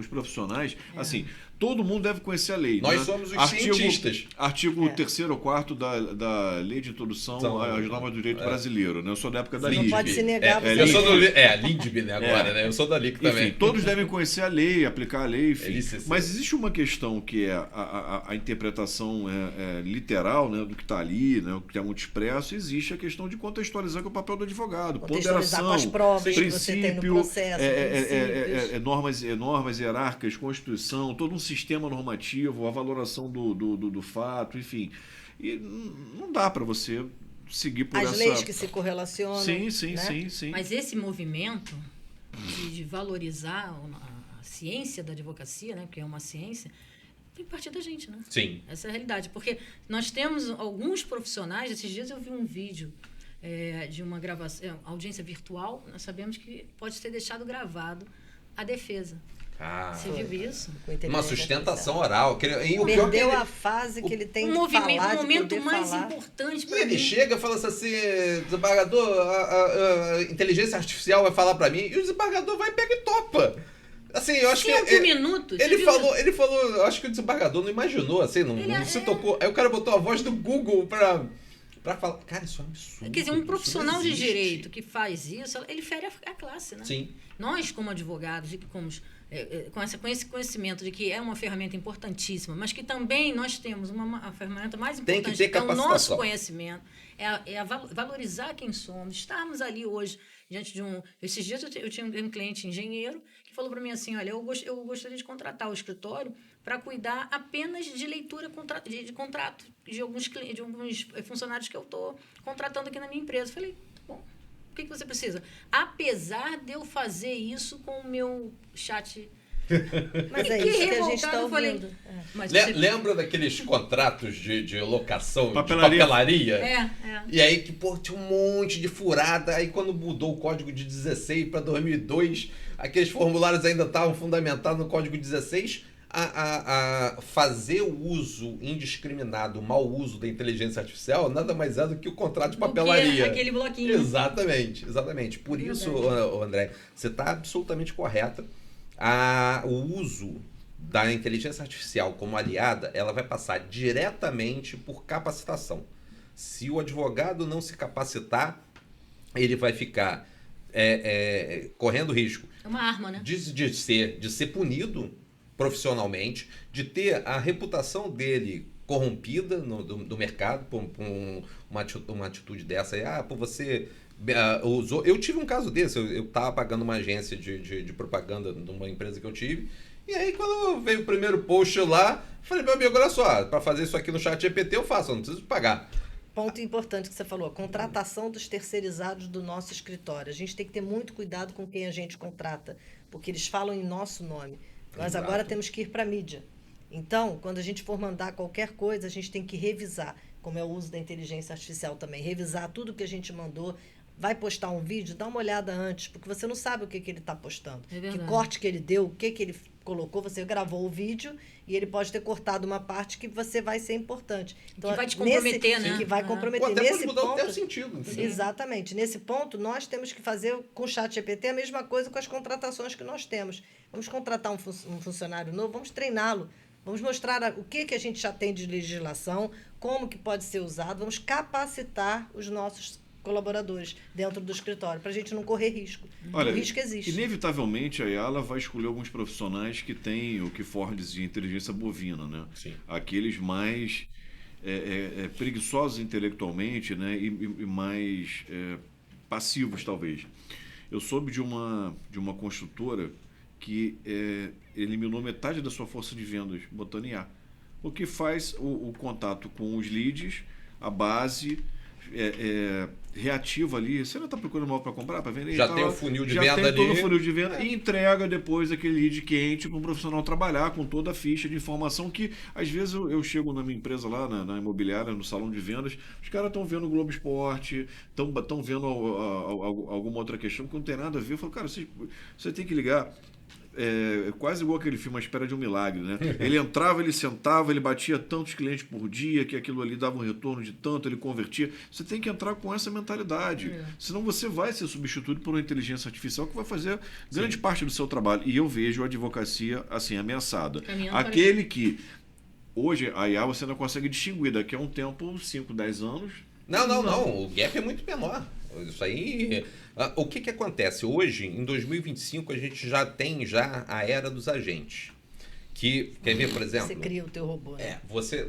profissionais, assim, todo mundo deve conhecer a lei. Nós né? somos os cientistas. Artigo 3º ou 4º da Lei de Introdução às Normas do Direito Brasileiro, né? Eu sou da época da Não LIDB. pode se negar. Eu sou a LIDB, né, agora, né? Eu sou da LIC também. Enfim, todos devem conhecer a lei, aplicar a lei, enfim. LCC. Mas existe uma questão que é a interpretação literal, né, do que está ali, né, o que é muito expresso, e existe a questão de contextualizar, que é o papel do advogado. Contextualizar com as provas que você tem no processo. normas hierárquicas, Constituição, todo um sistema normativo, a valoração do fato, enfim. E não dá para você seguir por As essa... leis que se correlacionam. Sim, sim, né? sim. Mas esse movimento de valorizar a ciência da advocacia, né, porque é uma ciência, tem que partir da gente, né? Sim. Essa é a realidade. Porque nós temos alguns profissionais, esses dias eu vi um vídeo de uma gravação, audiência virtual, nós sabemos que pode ser deixado gravado a defesa. Você viu isso? Uma sustentação oral. E o pior Perdeu que a fase que ele tem O de falar, de momento poder mais falar. importante E para ele mim. chega e fala assim, desembargador, a inteligência artificial vai falar pra mim, e o desembargador vai, pega e topa. Assim, eu acho 5 que... minutos. Ele você viu? falou, eu acho que o desembargador não imaginou, assim, não se tocou. Aí o cara botou a voz do Google pra falar. Cara, isso é um absurdo. Quer dizer, um isso profissional não de existe. direito que faz isso, ele fere a classe, né? Sim. Nós, como advogados, e com esse conhecimento de que é uma ferramenta importantíssima, mas que também nós temos a ferramenta mais Tem importante, que ter que é o nosso capacitação. conhecimento, valorizar quem somos, estarmos ali hoje diante de um... Esses dias eu tinha um cliente engenheiro que falou para mim assim, olha, eu gostaria de contratar o escritório para cuidar apenas de leitura de contrato de alguns funcionários que eu estou contratando aqui na minha empresa. Eu falei, bom, o que você precisa? Apesar de eu fazer isso com o meu chat... Mas é Que isso que a gente revoltado, está eu falei, ouvindo. mas Lembra daqueles contratos de locação Papelaria. de papelaria? É. E aí que, pô, tinha um monte de furada. Aí quando mudou o código de 16 para 2002, aqueles formulários ainda estavam fundamentados no código 16. A fazer o uso indiscriminado, o mau uso da inteligência artificial, nada mais é do que o contrato de papelaria. Aquele bloquinho. Exatamente. Por isso, André, você está absolutamente correta. O uso da inteligência artificial como aliada, ela vai passar diretamente por capacitação. Se o advogado não se capacitar, ele vai ficar correndo risco É uma arma, né? de ser punido profissionalmente, de ter a reputação dele corrompida do mercado por uma atitude dessa. Você usou... Eu tive um caso desse, eu estava pagando uma agência de propaganda de uma empresa que eu tive, e aí quando veio o primeiro post lá, falei, meu amigo, olha só, para fazer isso aqui no ChatGPT eu faço, eu não preciso pagar. Ponto importante que você falou, a contratação dos terceirizados do nosso escritório. A gente tem que ter muito cuidado com quem a gente contrata, porque eles falam em nosso nome. Nós Exato. agora temos que ir para a mídia. Então, quando a gente for mandar qualquer coisa, a gente tem que revisar, como é o uso da inteligência artificial também, revisar tudo que a gente mandou. Vai postar um vídeo, dá uma olhada antes, porque você não sabe o que ele está postando. É verdade. Que corte que ele deu, o que ele colocou, você gravou o vídeo e ele pode ter cortado uma parte que você vai ser importante. Então, Que vai te comprometer, né? Que vai Ah. comprometer. Ou até Nesse pode mudar até o ponto, sentido. Entendeu? exatamente. Nesse ponto, nós temos que fazer com o ChatGPT a mesma coisa com as contratações que nós temos. Vamos contratar um funcionário novo, vamos treiná-lo. Vamos mostrar o que a gente já tem de legislação, como que pode ser usado, vamos capacitar os nossos colaboradores dentro do escritório, para a gente não correr risco. Olha, o risco existe. Inevitavelmente, a Yala vai escolher alguns profissionais que têm o que Ford dizia inteligência bovina, né? Sim. Aqueles mais preguiçosos intelectualmente, né? E mais passivos, talvez. Eu soube de uma construtora que eliminou metade da sua força de vendas botando IA. O que faz o contato com os leads, a base... reativa ali, você não está procurando mal para comprar, para vender? Já tem o funil de venda ali. Já tem todo o funil de venda e entrega depois aquele lead quente para o profissional trabalhar com toda a ficha de informação que, às vezes, eu chego na minha empresa lá, na imobiliária, no salão de vendas, os caras estão vendo o Globo Esporte, estão vendo alguma outra questão que não tem nada a ver. Eu falo, cara, você tem que ligar. Quase igual aquele filme A Espera de um Milagre, né? Ele entrava, ele sentava, ele batia tantos clientes por dia, que aquilo ali dava um retorno de tanto, ele convertia. Você tem que entrar com essa mentalidade. Senão você vai ser substituído por uma inteligência artificial que vai fazer grande parte do seu trabalho. E eu vejo a advocacia assim, ameaçada. Aquele que hoje a IA você não consegue distinguir, daqui a um tempo, 5, 10 anos. Não. O gap é muito menor. Isso aí... O que acontece? Hoje, em 2025, a gente já tem a era dos agentes. Que, quer ver, por exemplo... Você cria o teu robô, né? Você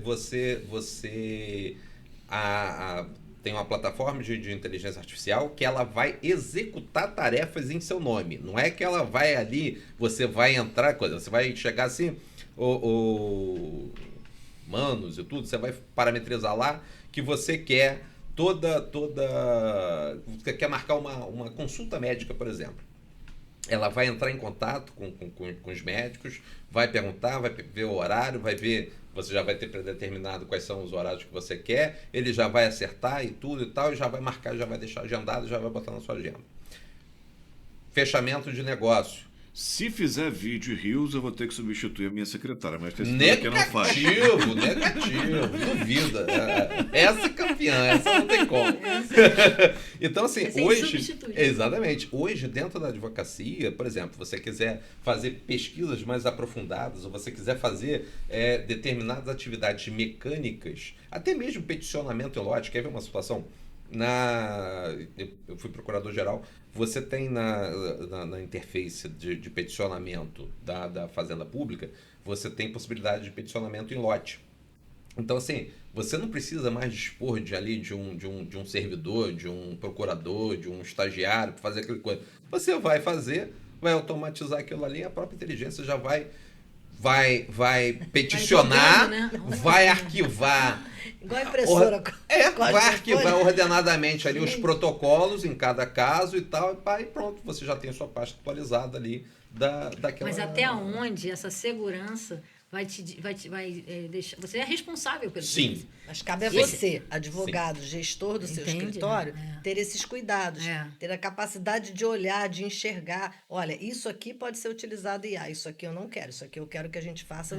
tem uma plataforma de inteligência artificial que ela vai executar tarefas em seu nome. Não é que ela vai ali, você vai entrar, você vai chegar assim... manos e tudo, você vai parametrizar lá que você quer você quer marcar uma consulta médica, por exemplo. Ela vai entrar em contato com os médicos, vai perguntar, vai ver o horário, vai ver, você já vai ter predeterminado quais são os horários que você quer, ele já vai acertar e tudo e tal, e já vai marcar, já vai deixar agendado, já vai botar na sua agenda. Fechamento de negócio. Se fizer vídeo e reels, eu vou ter que substituir a minha secretária, mas tem que não faz. Negativo, duvida. Essa é campeã, essa não tem como. Então, assim, Essa é hoje. insubstituível. Exatamente. Hoje, dentro da advocacia, por exemplo, você quiser fazer pesquisas mais aprofundadas, ou você quiser fazer determinadas atividades mecânicas, até mesmo peticionamento em lote, quer ver uma situação? Eu fui procurador-geral, você tem na interface de peticionamento da Fazenda Pública, você tem possibilidade de peticionamento em lote. Então, assim, você não precisa mais dispor de um servidor, de um procurador, de um estagiário para fazer aquela coisa. Você vai fazer, vai automatizar aquilo ali, a própria inteligência já vai peticionar, vai jogando, né? vai arquivar. Igual a impressora. Vai arquivar ordenadamente ali os protocolos em cada caso e tal, e pronto, você já tem a sua pasta atualizada ali daquela... Mas até onde essa segurança vai deixar... Você é responsável pelo Sim. serviço. Mas cabe a você, advogado, gestor do seu Entende, escritório, né? ter esses cuidados, ter a capacidade de olhar, de enxergar. Olha, isso aqui pode ser utilizado IA, isso aqui eu não quero, isso aqui eu quero que a gente faça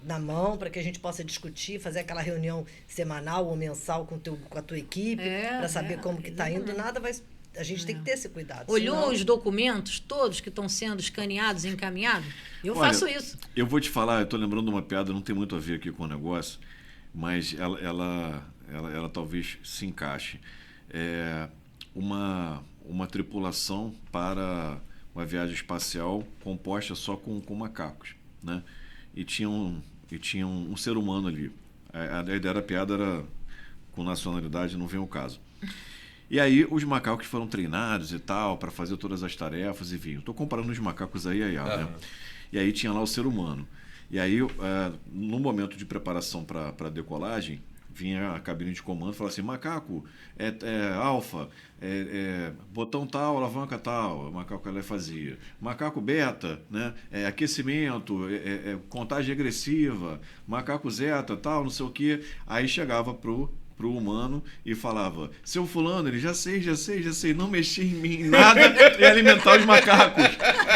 na mão, para que a gente possa discutir, fazer aquela reunião semanal ou mensal com a tua equipe, para saber como que está indo. A gente tem que ter esse cuidado. Olhou senão... os documentos todos que estão sendo escaneados e encaminhados? Eu faço isso. Eu vou te falar, eu estou lembrando de uma piada, não tem muito a ver aqui com o negócio, mas ela talvez se encaixe. Uma tripulação para uma viagem espacial composta só com macacos, né? E tinha um ser humano ali. A ideia da piada era com nacionalidade, não vem ao caso. E aí os macacos foram treinados e tal, para fazer todas as tarefas e vinham. Estou comparando os macacos aí, né? E aí tinha lá o ser humano. E aí, no momento de preparação para a decolagem, vinha a cabine de comando e falava assim, macaco, alfa, botão tal, alavanca tal, o macaco ela fazia. Macaco beta, né? Aquecimento, contagem regressiva, macaco zeta, tal, não sei o quê. Aí chegava pro humano e falava, seu fulano, ele já sei, não mexer em mim, nada e alimentar os macacos.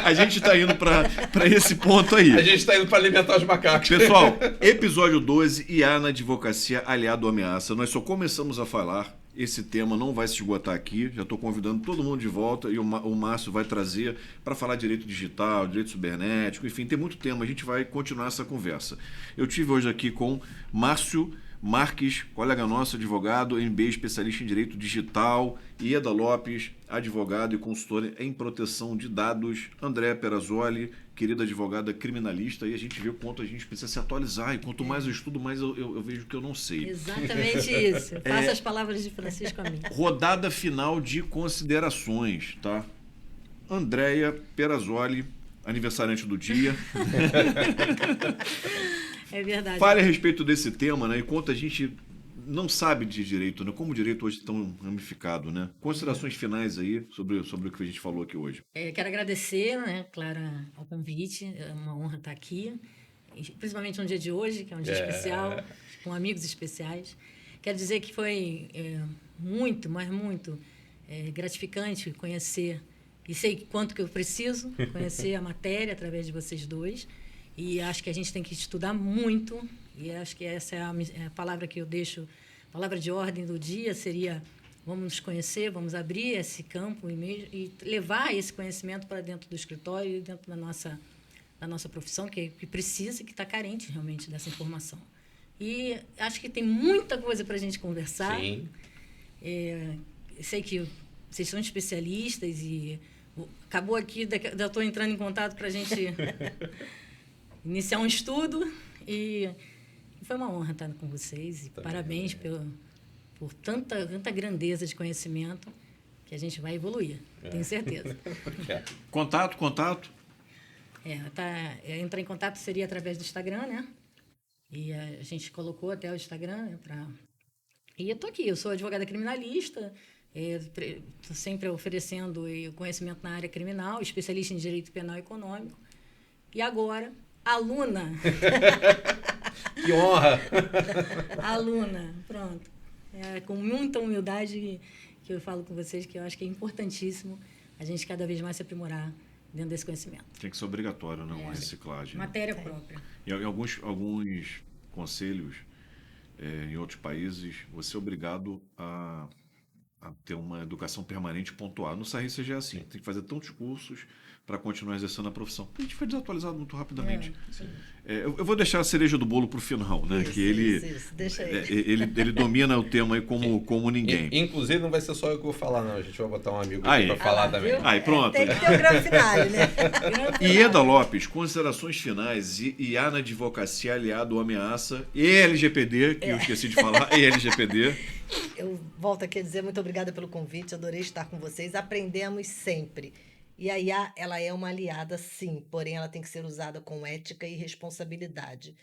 A gente está indo para esse ponto aí. A gente está indo para alimentar os macacos. Pessoal, episódio 12, IA na advocacia, aliado à ameaça. Nós só começamos a falar, esse tema não vai se esgotar aqui, já estou convidando todo mundo de volta e o Márcio vai trazer para falar direito digital, direito cibernético, enfim, tem muito tema, a gente vai continuar essa conversa. Eu tive hoje aqui com Márcio Marques, colega nosso, advogado, MBA, especialista em direito digital, Ieda Lopes, advogado e consultora em proteção de dados, Andréa Perazzoli, querida advogada criminalista, e a gente vê o quanto a gente precisa se atualizar, e quanto mais eu estudo, mais eu vejo que eu não sei. Exatamente isso. Faça as palavras de Francisco a mim. Rodada final de considerações, tá? Andréa Perazzoli, aniversariante do dia. É verdade. Fale a respeito desse tema, né? Enquanto a gente não sabe de direito, né? Como o direito hoje é tão ramificado, né? Considerações finais aí sobre o que a gente falou aqui hoje. Quero agradecer, né, Clara, ao convite. É uma honra estar aqui, principalmente no dia de hoje, que é um dia especial, com amigos especiais. Quero dizer que foi muito, mas muito gratificante conhecer, e sei quanto que eu preciso conhecer a matéria através de vocês dois. E acho que a gente tem que estudar muito, e acho que essa é a palavra que eu deixo, a palavra de ordem do dia seria, vamos nos conhecer, vamos abrir esse campo e levar esse conhecimento para dentro do escritório e dentro da nossa profissão, que precisa, que está carente realmente dessa informação. E acho que tem muita coisa para a gente conversar. Sim. Sei que vocês são especialistas e acabou aqui, já estou entrando em contato para a gente... iniciar um estudo e foi uma honra estar com vocês e parabéns por tanta grandeza de conhecimento que a gente vai evoluir, tenho certeza. Contato? Entrar em contato seria através do Instagram, né? E a gente colocou até o Instagram, né? E eu tô aqui, eu sou advogada criminalista, estou sempre oferecendo conhecimento na área criminal, especialista em direito penal e econômico. E agora, aluna. Que honra! Aluna, pronto. Com muita humildade que eu falo com vocês, que eu acho que é importantíssimo a gente cada vez mais se aprimorar dentro desse conhecimento. Tem que ser obrigatório, não? Uma reciclagem. Matéria própria. E alguns conselhos em outros países, você é obrigado a ter uma educação permanente pontual. No SARI seja assim, tem que fazer tantos cursos para continuar exercendo a profissão. A gente foi desatualizado muito rapidamente. Eu vou deixar a cereja do bolo para o final, né? Isso, deixa ele domina o tema aí como ninguém. Inclusive, não vai ser só eu que vou falar, não. A gente vai botar um amigo aqui para falar também. Aí, pronto. Tem que ter o grande finale, né? Ieda Lopes, considerações finais. IA na advocacia aliado ou ameaça. E LGPD, que eu esqueci de falar. E LGPD. Eu volto aqui a dizer muito obrigada pelo convite. Adorei estar com vocês. Aprendemos sempre. E a IA, ela é uma aliada, sim, porém ela tem que ser usada com ética e responsabilidade.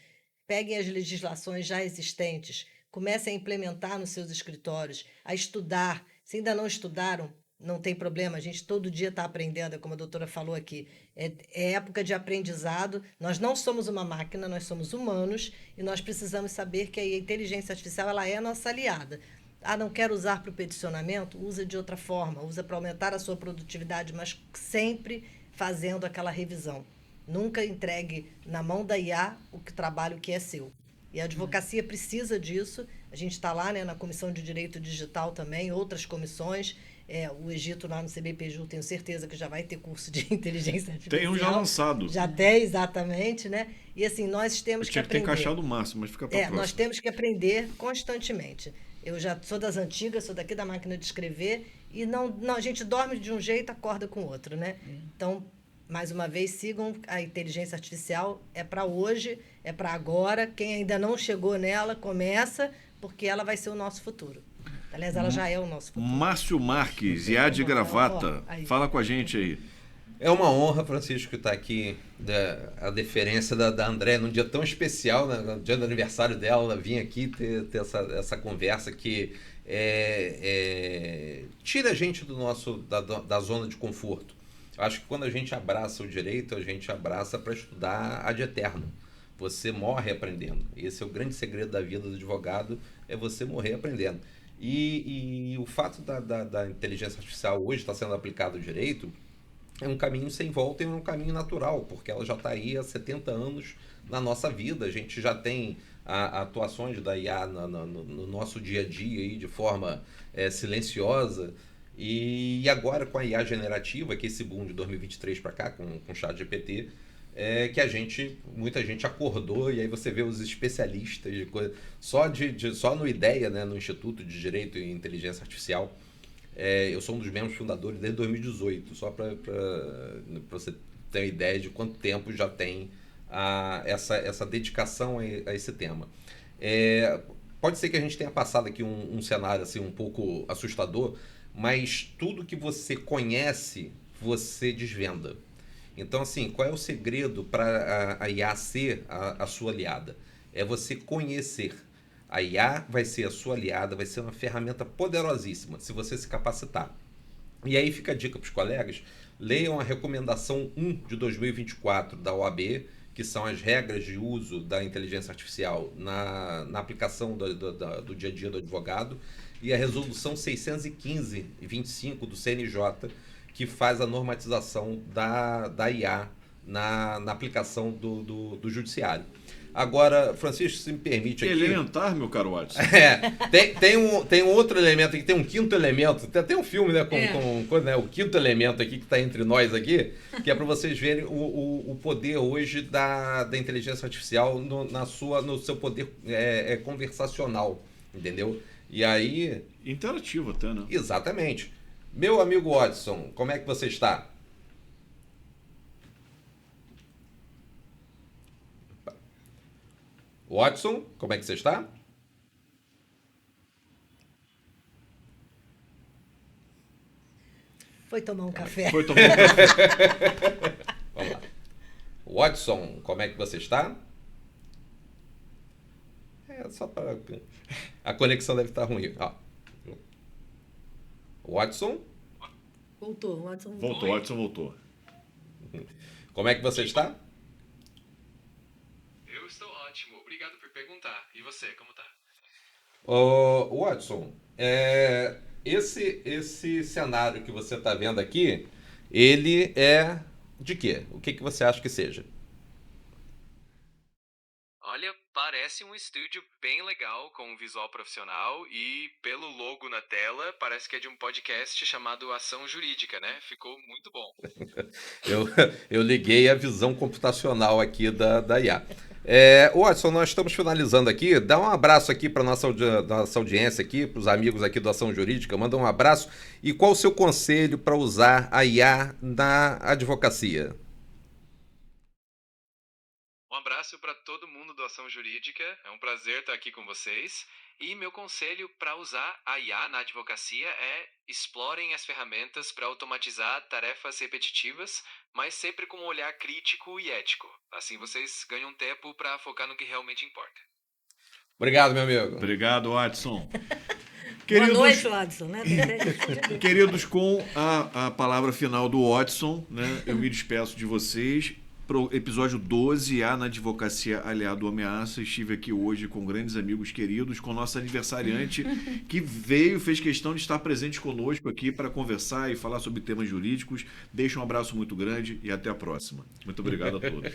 Peguem as legislações já existentes, comecem a implementar nos seus escritórios, a estudar. Se ainda não estudaram, não tem problema, a gente todo dia está aprendendo, como a doutora falou aqui. É época de aprendizado, nós não somos uma máquina, nós somos humanos e nós precisamos saber que a inteligência artificial ela é a nossa aliada. Não quero usar para o peticionamento? Usa de outra forma, usa para aumentar a sua produtividade, mas sempre fazendo aquela revisão. Nunca entregue na mão da IA o trabalho que é seu. E a advocacia precisa disso. A gente está lá, né, na Comissão de Direito Digital também, outras comissões. O Egito lá no CBPJ, tenho certeza que já vai ter curso de inteligência artificial. Tem um já lançado. Já tem, exatamente, né? E assim, nós temos que aprender. Tinha que ter encaixado o máximo, mas fica para próxima. Nós temos que aprender constantemente. Eu já sou das antigas, sou daqui da máquina de escrever, e não, a gente dorme de um jeito, acorda com outro, né? Então, mais uma vez, sigam a inteligência artificial, é para hoje, é para agora. Quem ainda não chegou nela, começa, porque ela vai ser o nosso futuro. Aliás, ela já é o nosso futuro. Márcio Marques, IA de Gravata, fala com a gente aí. É uma honra, Francisco, estar aqui, a deferência da André, num dia tão especial, né, no dia do aniversário dela, vir aqui ter essa conversa que tira a gente da zona de conforto. Acho que quando a gente abraça o direito, a gente abraça para estudar ad eterno. Você morre aprendendo. Esse é o grande segredo da vida do advogado, é você morrer aprendendo. E o fato da inteligência artificial hoje estar sendo aplicado ao direito é um caminho sem volta e é um caminho natural, porque ela já está aí há 70 anos na nossa vida. A gente já tem atuações da IA no nosso dia a dia aí, de forma silenciosa. E agora com a IA generativa, que é esse boom de 2023 para cá, com o ChatGPT, que muita gente acordou, e aí você vê os especialistas de coisa, só no IDEA, né, no Instituto de Direito e Inteligência Artificial. Eu sou um dos membros fundadores desde 2018, só para você ter uma ideia de quanto tempo já tem essa dedicação a esse tema. Pode ser que a gente tenha passado aqui um cenário assim, um pouco assustador, mas tudo que você conhece, você desvenda. Então, assim, qual é o segredo para a IA ser a sua aliada? É você conhecer. A IA vai ser a sua aliada, vai ser uma ferramenta poderosíssima se você se capacitar. E aí fica a dica para os colegas, leiam a recomendação 1 de 2024 da OAB, que são as regras de uso da inteligência artificial na aplicação do dia a dia do advogado, e a resolução 615/25 do CNJ, que faz a normatização da IA na aplicação do judiciário. Agora, Francisco, se me permite aqui... Elementar, meu caro Watson. Tem um outro elemento aqui, tem um quinto elemento, tem até um filme, né, né, o quinto elemento aqui que está entre nós aqui, que é para vocês verem o poder hoje da inteligência artificial no seu poder conversacional, entendeu? E aí... Interativo até, né? Exatamente. Meu amigo Watson, como é que você está? Watson, como é que você está? Foi tomar um café. Foi tomar um café. Vamos lá. Watson, como é que você está? Só para... A conexão deve estar ruim. Watson? Voltou, o Watson Voltou, o Watson voltou. Como é que você está? Eu estou ótimo, obrigado por perguntar. E você, como tá? Watson, esse cenário que você está vendo aqui, ele é de quê? O que você acha que seja? Olha, parece um estúdio bem legal, com um visual profissional e pelo logo na tela, parece que é de um podcast chamado Ação Jurídica, né? Ficou muito bom. Eu liguei a visão computacional aqui da IA. Watson, nós estamos finalizando aqui. Dá um abraço aqui para nossa audiência aqui, para os amigos aqui do Ação Jurídica. Manda um abraço. E qual o seu conselho para usar a IA na advocacia? Um abraço para todo mundo do Ação Jurídica, é um prazer estar aqui com vocês. E meu conselho para usar a IA na advocacia é explorem as ferramentas para automatizar tarefas repetitivas, mas sempre com um olhar crítico e ético. Assim vocês ganham tempo para focar no que realmente importa. Obrigado, meu amigo. Obrigado, Watson. Boa noite, Watson, né? Queridos, com a palavra final do Watson, né, eu me despeço de vocês. Pro episódio 12, A na Advocacia Aliado à Ameaça. Estive aqui hoje com grandes amigos queridos, com nosso aniversariante que fez questão de estar presente conosco aqui para conversar e falar sobre temas jurídicos. Deixo um abraço muito grande e até a próxima. Muito obrigado a todos.